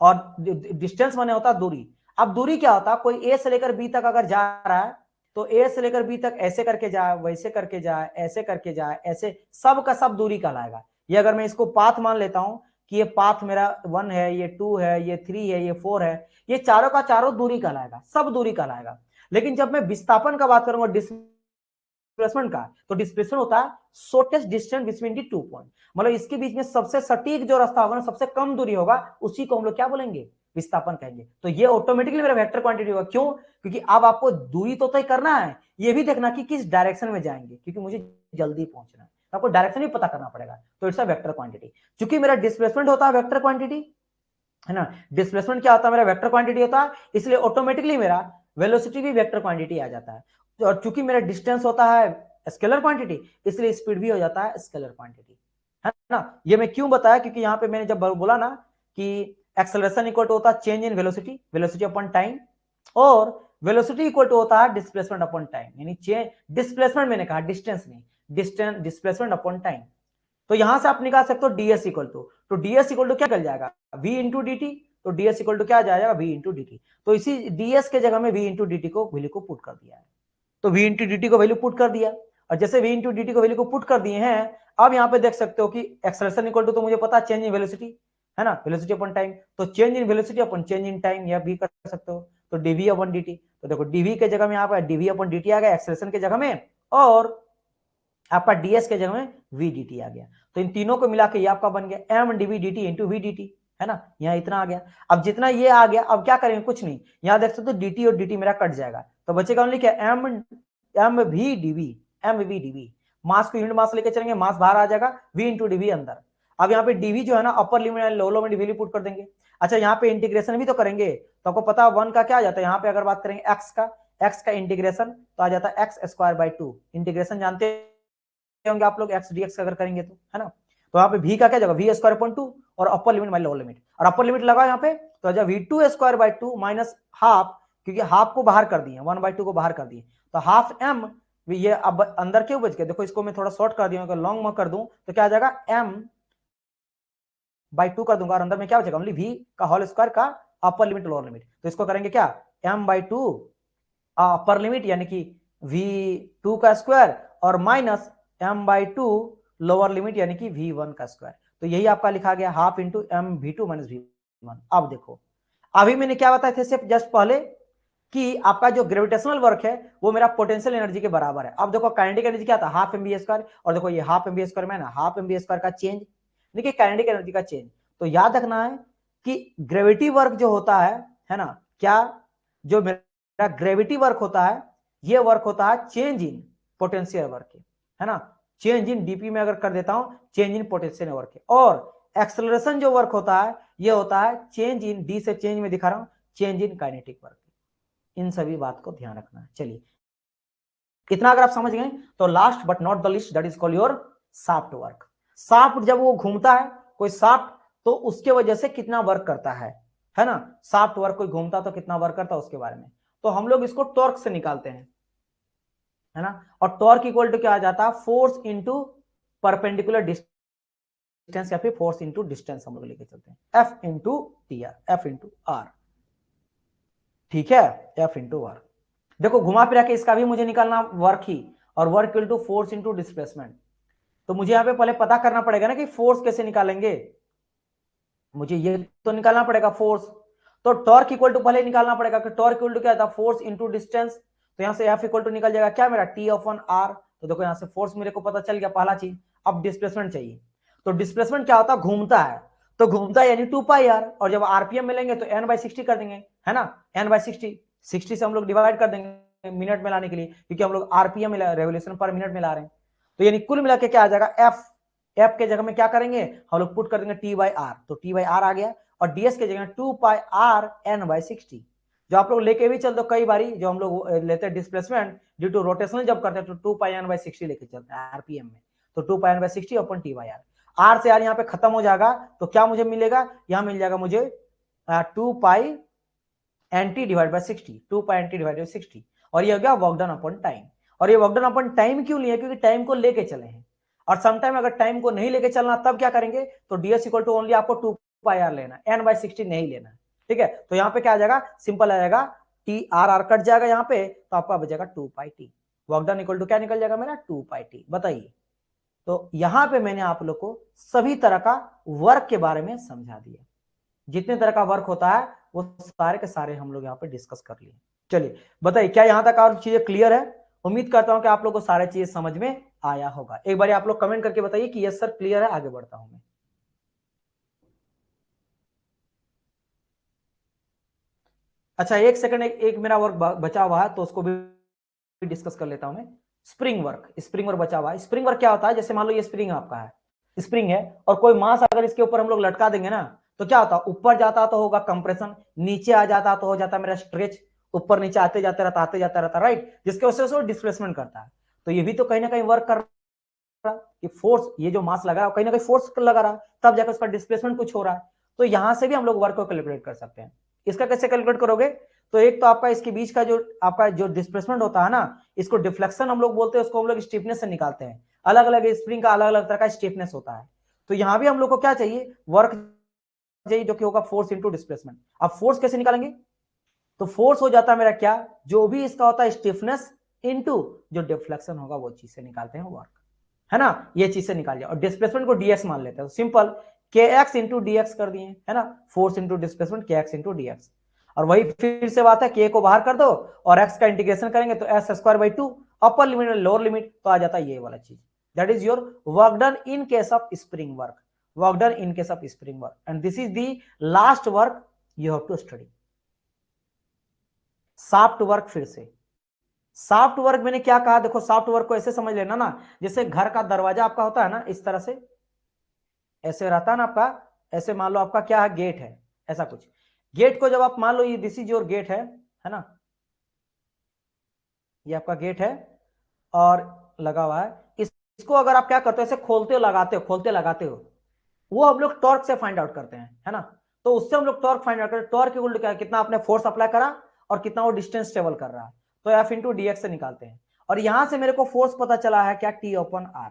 और डिस्टेंस माने होता है दूरी। अब दूरी क्या होता है? कोई ए से लेकर बी तक अगर जा रहा है तो ए से लेकर बी तक ऐसे करके जाए, वैसे करके जाए, ऐसे करके जाए, ऐसे सब का सब दूरी कहलाएगा। ये अगर मैं इसको पाथ मान लेता हूं कि ये पाथ मेरा 1 है, ये 2 है, ये 3 है, ये 4 है, ये चारों का चारों दूरी कहलाएगा, सब दूरी कहलाएगा। लेकिन जब मैं विस्थापन का बात करूंगा, डिस्प्लेसमेंट का, तो डिस्प्लेसमेंट होता है shortest distance between the 2 point. मतलब इसके बीच में सबसे सटीक जो रास्ता होगा ना, सबसे कम दूरी होगा, उसी को हम लोग क्या बोलेंगे? विस्थापन कहेंगे। तो ये ऑटोमेटिकली मेरा वेक्टर क्वांटिटी होगा। क्यों? क्योंकि अब आपको दूरी तो तय करना है, ये भी देखना कि किस डायरेक्शन में जाएंगे, क्योंकि मुझे जल्दी पहुंचना है, तो आपको डायरेक्शन भी पता करना पड़ेगा। तो इट्स अ वेक्टर क्वांटिटी। चूंकि मेरा डिस्प्लेसमेंट होता है वेक्टर क्वांटिटी, है ना, डिस्प्लेसमेंट क्या होता है? मेरा वेक्टर क्वांटिटी होता है, इसलिए ऑटोमेटिकली मेरा वेलोसिटी भी वेक्टर क्वांटिटी आ जाता है। और चूंकि मेरा डिस्टेंस होता है स्केलर क्वांटिटी, इसलिए स्पीड भी हो जाता है स्केलर क्वांटिटी, है ना। ये मैं क्यों बताया? क्योंकि यहाँ पे मैंने जब बोला ना कि एक्सेलरेशन इक्वल टू होता है change in velocity, velocity upon time, और वेलोसिटी इक्वल टू होता है डिस्प्लेसमेंट अपॉन टाइम, यानी चेंज डिस्प्लेसमेंट, मैंने कहा डिस्टेंस नहीं, डिस्टेंस डिस्प्लेसमेंट अपॉन टाइम। तो यहां से आप निकाल सकते हो डीएस इक्वल टू, तो डीएस इक्वल टू क्या कर जाएगा? V into D T. तो डीएस इक्वल टू क्या आ जाएगा? V into D T. तो इसी डीएस के जगह में वी इंटू डी टी को वैल्यू को पुट कर दिया है। तो वी इंटू डी टी को वैल्यू पुट कर दिया, और जैसे वी इंटू डी टी को वैल्यू को पुट कर दिए हैं, अब यहाँ पे देख सकते हो कि एक्सेलरेशन इक्वल टू, तो मुझे पता है चेंज इन वेलोसिटी, है ना, वेलोसिटी अपॉन टाइम, तो change in velocity upon change in time, यह भी कर सकते हो। तो डीवी अपॉन डी टी, तो देखो डीवी के जगह में यहाँ पर डीवी अपॉन डी टी आ गया एक्सेलरेशन के जगह में, और आपका डीएस के जगह में वी डी टी आ गया। तो इन तीनों को मिला के ये आपका बन गया M DV D T into V D T, है ना। यहाँ इतना आ गया। अब जितना ये आ गया, अब क्या करेंगे? कुछ नहीं, यहाँ देख सकते हो डी और डी मेरा कट जाएगा, तो बचेगा ओनली क्या? M M V DV, M V DV. Mass को यूनिट मास लेके चलेंगे, मास बाहर आ जाएगा, वी इंटू डीवी अंदर। अब यहाँ पे डीवी जो है ना, upper limit and lower limit value put कर देंगे। अच्छा, यहाँ पे इंटीग्रेशन भी तो करेंगे, तो आपको पता है 1 का क्या आ जाता है? यहाँ पे अगर बात करेंगे एक्स का इंटीग्रेशन तो आ जाता है एक्स स्क्वायर बाय 2। इंटीग्रेशन जानते होंगे आप लोग, एक्स डीएक्स अगर करेंगे तो, है ना। तो यहाँ पे v का क्या जगह? वी स्क्वायर अपॉन 2 और upper limit minus lower limit, और अपर लिमिट लगा यहाँ पे तो जब V two square by 2 minus half, क्योंकि हाफ को बाहर कर दिए, 1/2 को बाहर कर दिए, तो हाफ एम। ये अब अंदर क्यों बच गया? देखो इसको मैं थोड़ा शॉर्ट कर दिया, अगर लॉन्ग में कर दूं तो क्या आ जाएगा? m/2 कर दूंगा, और अंदर में क्या बचेगा? ओनली v का होल स्क्वायर का अपर लिमिट लोअर लिमिट। तो इसको करेंगे क्या? m/2 अपर लिमिट यानी कि v2 का स्क्वायर, और माइनस m/2 लोअर लिमिट यानी कि v1 का स्क्वायर। तो यही आपका लिखा गया half into M V two minus v1। अब देखो, अभी मैंने क्या बताया थे सिर्फ जस्ट पहले कि आपका जो ग्रेविटेशनल वर्क है वो मेरा पोटेंशियल एनर्जी के बराबर है। अब देखो काइनेटिक एनर्जी क्या था? हाफ एम बी स्क्वायर, और देखो ये हाफ एम बी स्क्वायर में ना, हाफ एम बी स्क्वायर का चेंज, देखिए काइनेटिक एनर्जी का चेंज। तो याद रखना है कि ग्रेविटी वर्क जो होता है ना, क्या जो मेरा ग्रेविटी वर्क होता है, ये वर्क होता है चेंज इन पोटेंशियल वर्क, है ना। चेंज इन डीपी में अगर कर देता हूं, चेंज इन पोटेंशियल वर्क। और एक्सेलरेशन जो वर्क होता है, ये होता है चेंज इन, डी से चेंज में दिखा रहा हूं, चेंज इन काइनेटिक वर्क। इन सभी बात को ध्यान रखना है। चलिए, इतना अगर आप समझ गए तो last but not the list, that is called your shaft work. Shaft जब वो घूमता है, कोई शाफ्ट, तो उसके वजह से कितना वर्क करता है ना। शाफ्ट वर्क कोई घूमता तो कितना वर्क करता है उसके बारे में। तो हम लोग इसको टॉर्क से निकालते हैं, है ना। और टॉर्क इक्वल टू क्या आ जाता है, फोर्स इंटू परपेंडिकुलर डिस्टेंस या फिर फोर्स इंटू डिस्टेंस हम लोग लेके चलते हैं, F into T R, F into R, ठीक है, एफ इंटू आर। देखो घुमा फिरा के इसका भी मुझे निकालना वर्क ही, और work equal to force into displacement. तो मुझे यहां पे पहले पता करना पड़ेगा ना कि फोर्स कैसे निकालेंगे, मुझे ये तो निकालना पड़ेगा फोर्स। तो टॉर्क इक्वल टू पहले निकालना पड़ेगा कि टॉर्क इक्वल टू क्या था, फोर्स इंटू डिस्टेंस। तो यहां से एफ इक्वल टू निकल जाएगा क्या मेरा, टी अपॉन आर। तो देखो यहां से फोर्स मेरे को पता चल गया पहला चीज। अब डिस्प्लेसमेंट चाहिए, तो डिस्प्लेसमेंट क्या होता है, घूमता है, तो घूमता है यानी 2πr, और जब आरपीएम मिलेंगे तो n/60 कर देंगे, है ना, n/60, 60 से हम लोग डिवाइड कर देंगे मिनट में लाने के लिए, क्योंकि हम लोग आरपीएम रेवोल्यूशन पर मिनट में ला रहे हैं। तो यानी कुल मिला के क्या आ जाएगा, एफ, एफ के जगह में क्या करेंगे हम लोग, पुट कर देंगे t/r, तो t/r आ गया, और ds के जगह 2πr n/60। जो आप लोग लेके भी चलते हो कई बारी, जो हम लोग लेते हैं डिस्प्लेसमेंट ड्यू टू रोटेशनल जब करते हैं, तो 2πn/60 लेके चलते हैं आरपीएम में, तो 2πn/60 अपन t/r, r से यार यहाँ पे खत्म हो जाएगा, तो क्या मुझे मिलेगा, यहाँ मिल जाएगा मुझे 2πnt divide by 60, 2πnt divide by 60, और ये हो गया वर्क डन अपॉन टाइम। और ये वर्क डन अपॉन टाइम क्यों लिए, क्योंकि टाइम को लेके चले हैं, और समटाइम अगर टाइम को नहीं लेके चलना तब क्या करेंगे, तो ds इक्वल टू ओनली आपको 2πr लेना, n/60 नहीं लेना, ठीक है। तो यहाँ पे क्या आ जाएगा, सिंपल आ जाएगा, टी आर आर कट जाएगा यहाँ पे, तो आपका बचेगा 2πt, work done equal to क्या निकल जाएगा मेरा, 2πt। बताइए, तो यहां पे मैंने आप लोग को सभी तरह का वर्क के बारे में समझा दिया, जितने तरह का वर्क होता है वो सारे के सारे हम लोग यहाँ पे डिस्कस कर लिए। चलिए बताइए, क्या यहां तक और चीजें क्लियर है, उम्मीद करता हूं कि आप लोग को सारे चीजें समझ में आया होगा। एक बार आप लोग कमेंट करके बताइए कि यस सर क्लियर है, आगे बढ़ता हूं मैं। अच्छा एक सेकंड, एक मेरा वर्क बचा हुआ है, तो उसको भी डिस्कस कर लेता हूं मैं। स्प्रिंग वर्क, स्प्रिंग वर्क बचा हुआ है। स्प्रिंग वर्क क्या होता है, जैसे मान लो ये स्प्रिंग आपका है, स्प्रिंग है, और कोई मास अगर इसके ऊपर हम लोग लटका देंगे ना, तो क्या होता है, ऊपर जाता तो होगा कंप्रेशन, नीचे आ जाता तो हो जाता मेरा स्ट्रेच, ऊपर नीचे आते जाते रहता, आते जाता रहता, राइट, जिसके वजह से वो डिस्प्लेसमेंट करता है। तो ये भी तो कहीं ना कहीं वर्क कर रहा, कि फोर्स, ये जो मास लगा कहीं ना कहीं फोर्स लगा रहा, तब जाकर उसका डिस्प्लेसमेंट कुछ हो रहा है। तो यहां से भी हम लोग वर्क को कैलकुलेट कर सकते हैं। इसका कैसे कैलकुलेट करोगे, तो एक तो आपका इसके बीच का जो आपका जो डिस्प्लेसमेंट होता है ना, इसको डिफ्लेक्शन हम लोग बोलते हैं, उसको हम लोग स्टिफनेस से निकालते हैं। अलग अलग स्प्रिंग का अलग अलग तरह का स्टिफनेस होता है। तो यहां भी हम लोग को क्या चाहिए, वर्क चाहिए, जो कि होगा फोर्स इंटू डिस्प्लेसमेंट। अब फोर्स कैसे निकालेंगे, तो फोर्स हो जाता है मेरा क्या, जो भी इसका होता है स्टिफनेस इंटू जो डिफ्लेक्शन होगा, वो चीज से निकालते हैं वर्क, है ना, ये चीज से निकाल लिया। और डिस्प्लेसमेंट को dx मान लेते हैं, सिंपल के एक्स इंटू dx कर दिए, है ना, फोर्स इंटू डिस्प्लेसमेंट के एक्स इंटू dx। और वही फिर से बात है, के को बाहर कर दो और x का इंटीग्रेशन करेंगे तो s²/2, अपर लिमिट और लोअर लिमिट, तो आ जाता है ये वाला चीज। That is your work done in case of spring work, work done in case of spring work, and this is the last work you have to study. Soft work, फिर से soft work मैंने क्या कहा, देखो soft work को ऐसे समझ लेना ना, जैसे घर का दरवाजा आपका होता है ना, इस तरह से ऐसे रहता है ना आपका, ऐसे मान लो आपका क्या है, गेट है, ऐसा कुछ। गेट को जब आप मान लो ये दिस इज योर गेट है ना, ये आपका गेट है और लगा हुआ है, इसको अगर आप क्या करते हो, ऐसे खोलते हो लगाते हो, खोलते लगाते हो, वो हम लोग टॉर्क से फाइंड आउट करते हैं, है ना। तो उससे हम लोग टॉर्क फाइंड आउट करते हैं, टॉर्क इक्वल टू क्या है, कितना आपने फोर्स अप्लाई करा और कितना वो डिस्टेंस ट्रेवल कर रहा है, तो एफ इंटू डीएक्स से निकालते हैं। और यहां से मेरे को फोर्स पता चला है क्या, T upon R,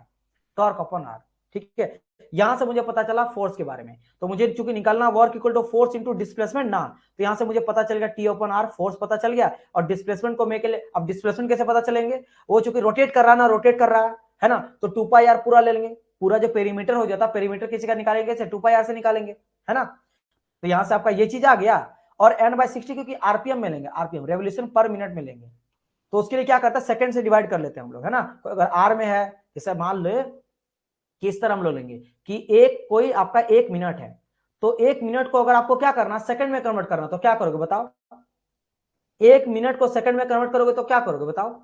torque upon R, ठीक है। यहां से मुझे पता चला फोर्स के बारे में, तो मुझे चूंकि निकालना work equal to force into displacement ना, तो यहां से मुझे पता चल गया टी अपॉन आर, फोर्स पता चल गया। और डिस्प्लेसमेंट को मैं के लिए, अब डिस्प्लेसमेंट कैसे पता चलेंगे, वो चूंकि रोटेट कर रहा है ना, रोटेट कर रहा है ना, तो 2πr पूरा ले लेंगे, पूरा जो पेरीमीटर हो जाता है, पेरीमीटर किसी का निकालेंगे, 2πr से निकालेंगे, है ना। तो यहां से आपका ये चीज आ गया। और n/60 क्योंकि आरपीएम में लेंगे, आरपीएम रेवोल्यूशन पर मिनट में लेंगे, तो उसके लिए क्या करता है, सेकंड से डिवाइड कर लेते हैं हम लोग, है ना। अगर आर में है, जैसे मान ले किस तरह हम लोग लेंगे कि एक कोई आपका 1 मिनट है, तो 1 मिनट को अगर आपको क्या करना, सेकंड में कन्वर्ट करना, तो क्या करोगे बताओ, 1 मिनट को सेकंड में कन्वर्ट करोगे तो क्या करोगे बताओ,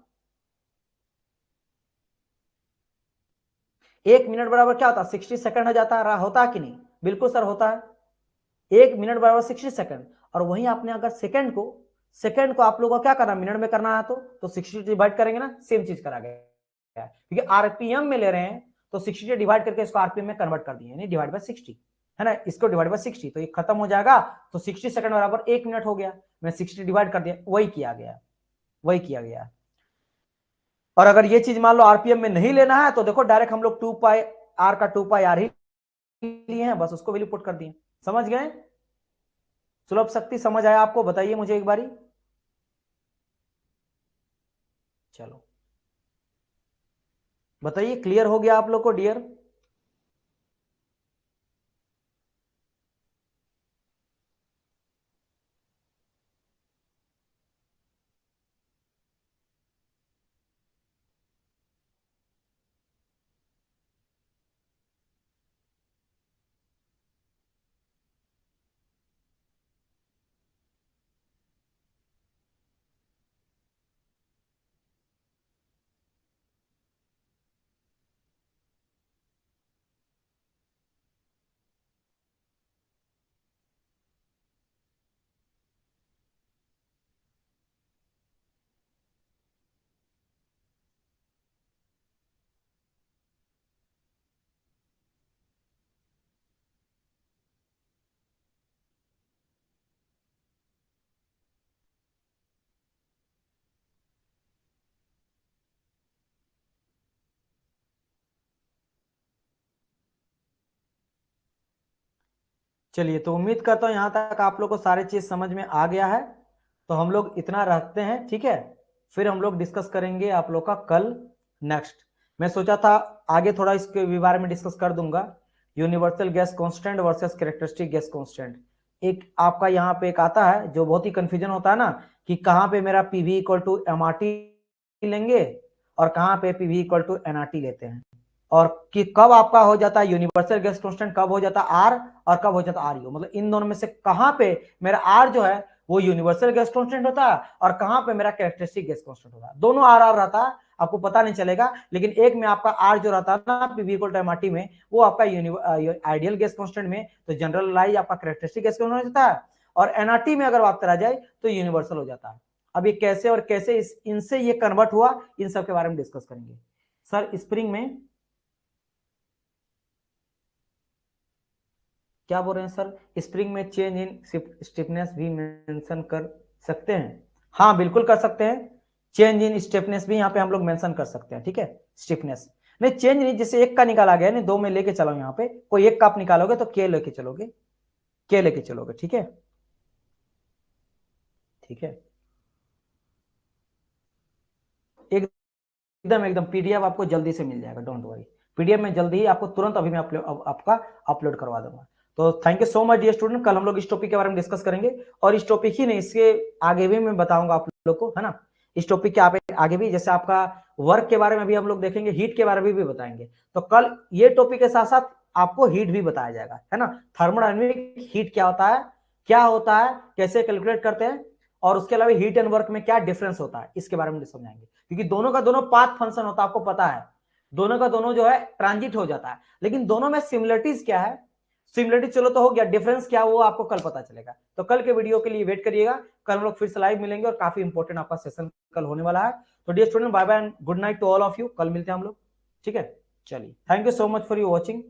1 मिनट बराबर क्या होता है, 60 सेकंड हो जाता है, होता है कि नहीं, बिल्कुल सर होता है, 1 मिनट बराबर 60 सेकंड। और वहीं आपने अगर सेकंड को आप लोगों को क्या करना, मिनट में करना है, तो 60 डिवाइड करेंगे ना, सेम चीज करा गया, क्योंकि आरपीएम में ले रहे हैं, तो 60 डिवाइड करके इसको आरपीएम में कन्वर्ट कर दिए, यानी डिवाइड बाय 60, है ना, इसको डिवाइड बाय 60, तो ये खत्म हो जाएगा, तो 60 सेकंड बराबर 1 मिनट हो गया, मैं 60 डिवाइड कर दिया, वही किया गया, वही किया गया। और अगर ये चीज मान लो आरपीएम में नहीं लेना है तो देखो डायरेक्ट हम लोग 2 पाई आर का 2 पाई आर ही लिए हैं, बस उसको वैल्यू पुट कर दिए। समझ गए? सुलभ शक्ति समझ आया आपको? बताइए मुझे एक बारी। चलो बताइए, क्लियर हो गया आप लोग को डियर? चलिए, तो उम्मीद करता हूं यहां तक आप लोग को सारी चीज समझ में आ गया है। तो हम लोग इतना रखते हैं, ठीक है? फिर हम लोग डिस्कस करेंगे आप लोग का कल नेक्स्ट। मैं सोचा था आगे थोड़ा इसके बारे में डिस्कस कर दूंगा, universal gas constant versus characteristic gas constant. एक आपका यहाँ पे एक आता है जो बहुत ही कंफ्यूजन होता है ना, कि कहाँ पे मेरा PV equal to M R T लेंगे और कहाँ पे पीवी इक्वल टू एनआरटी लेते हैं, और कि कब आपका हो जाता है यूनिवर्सल गैस कांस्टेंट, कब हो जाता है आर और कब हो जाता है आर यू, मतलब इन दोनों में से कहां पे मेरा आर जो है वो यूनिवर्सल गैस कांस्टेंट होता है और कहां पे मेरा कैरेक्टरिस्टिक गैस कांस्टेंट होता है। दोनों आर आर रहता है, आपको पता नहीं चलेगा, लेकिन एक में आपका आर जो रहता है ना पीवी इक्वल टू एमआरटी में, वो आपका आइडियल गैस कांस्टेंट में तो जनरलाइज आपका कैरेक्टरिस्टिक गैस कांस्टेंट हो जाता है, और एनआरटी में अगर बात करा जाए तो यूनिवर्सल हो जाता है। अब ये कैसे और कैसे इनसे ये कन्वर्ट हुआ, इन सब के बारे में डिस्कस करेंगे। सर स्प्रिंग में क्या बोल रहे हैं सर? स्प्रिंग में चेंज इन स्टिफनेस भी मेंशन कर सकते हैं? हाँ बिल्कुल कर सकते हैं, चेंज इन स्टिफनेस भी यहाँ पे हम लोग मेंशन कर सकते हैं, ठीक है? स्टिफनेस नहीं, चेंज नहीं, जैसे एक का निकाला गया नहीं, दो में लेके चलो, यहाँ पे कोई एक का आप निकालोगे तो के लेके चलोगे, के लेके चलोगे, ठीक है? ठीक है, एकदम एकदम पीडीएफ आपको जल्दी से मिल जाएगा, डोंट वरी। पीडीएफ में जल्दी ही आपको तुरंत अभी मैं आपका अपलोड करवा दूंगा। तो thank you so much dear student, कल हम लोग इस टॉपिक के बारे में डिस्कस करेंगे, और इस टॉपिक ही नहीं, इसके आगे भी मैं बताऊंगा आप लोग को, है ना? इस टॉपिक के आगे भी, जैसे आपका वर्क के बारे में भी हम लोग देखेंगे, हीट के बारे में भी बताएंगे। तो कल ये टॉपिक के साथ साथ आपको हीट भी बताया जाएगा, है ना? थर्मोडायनेमिक हीट क्या होता है, क्या होता है, कैसे कैलकुलेट करते हैं, और उसके अलावा हीट एंड वर्क में क्या डिफरेंस होता है, इसके बारे में समझाएंगे। क्योंकि दोनों का दोनों पाथ फंक्शन होता है, आपको पता है, दोनों का दोनों जो है ट्रांजिट हो जाता है, लेकिन दोनों में सिमिलरिटीज क्या है, सिमिलरिटी चलो तो हो गया, डिफरेंस क्या वो आपको कल पता चलेगा। तो कल के वीडियो के लिए वेट करिएगा, कल हम लोग फिर से लाइव मिलेंगे और काफी इंपॉर्टेंट आपका सेशन कल होने वाला है। तो dear student, bye bye and good night to all of you, कल मिलते हैं हम लोग, ठीक है? चलिए, thank you so much for you watching.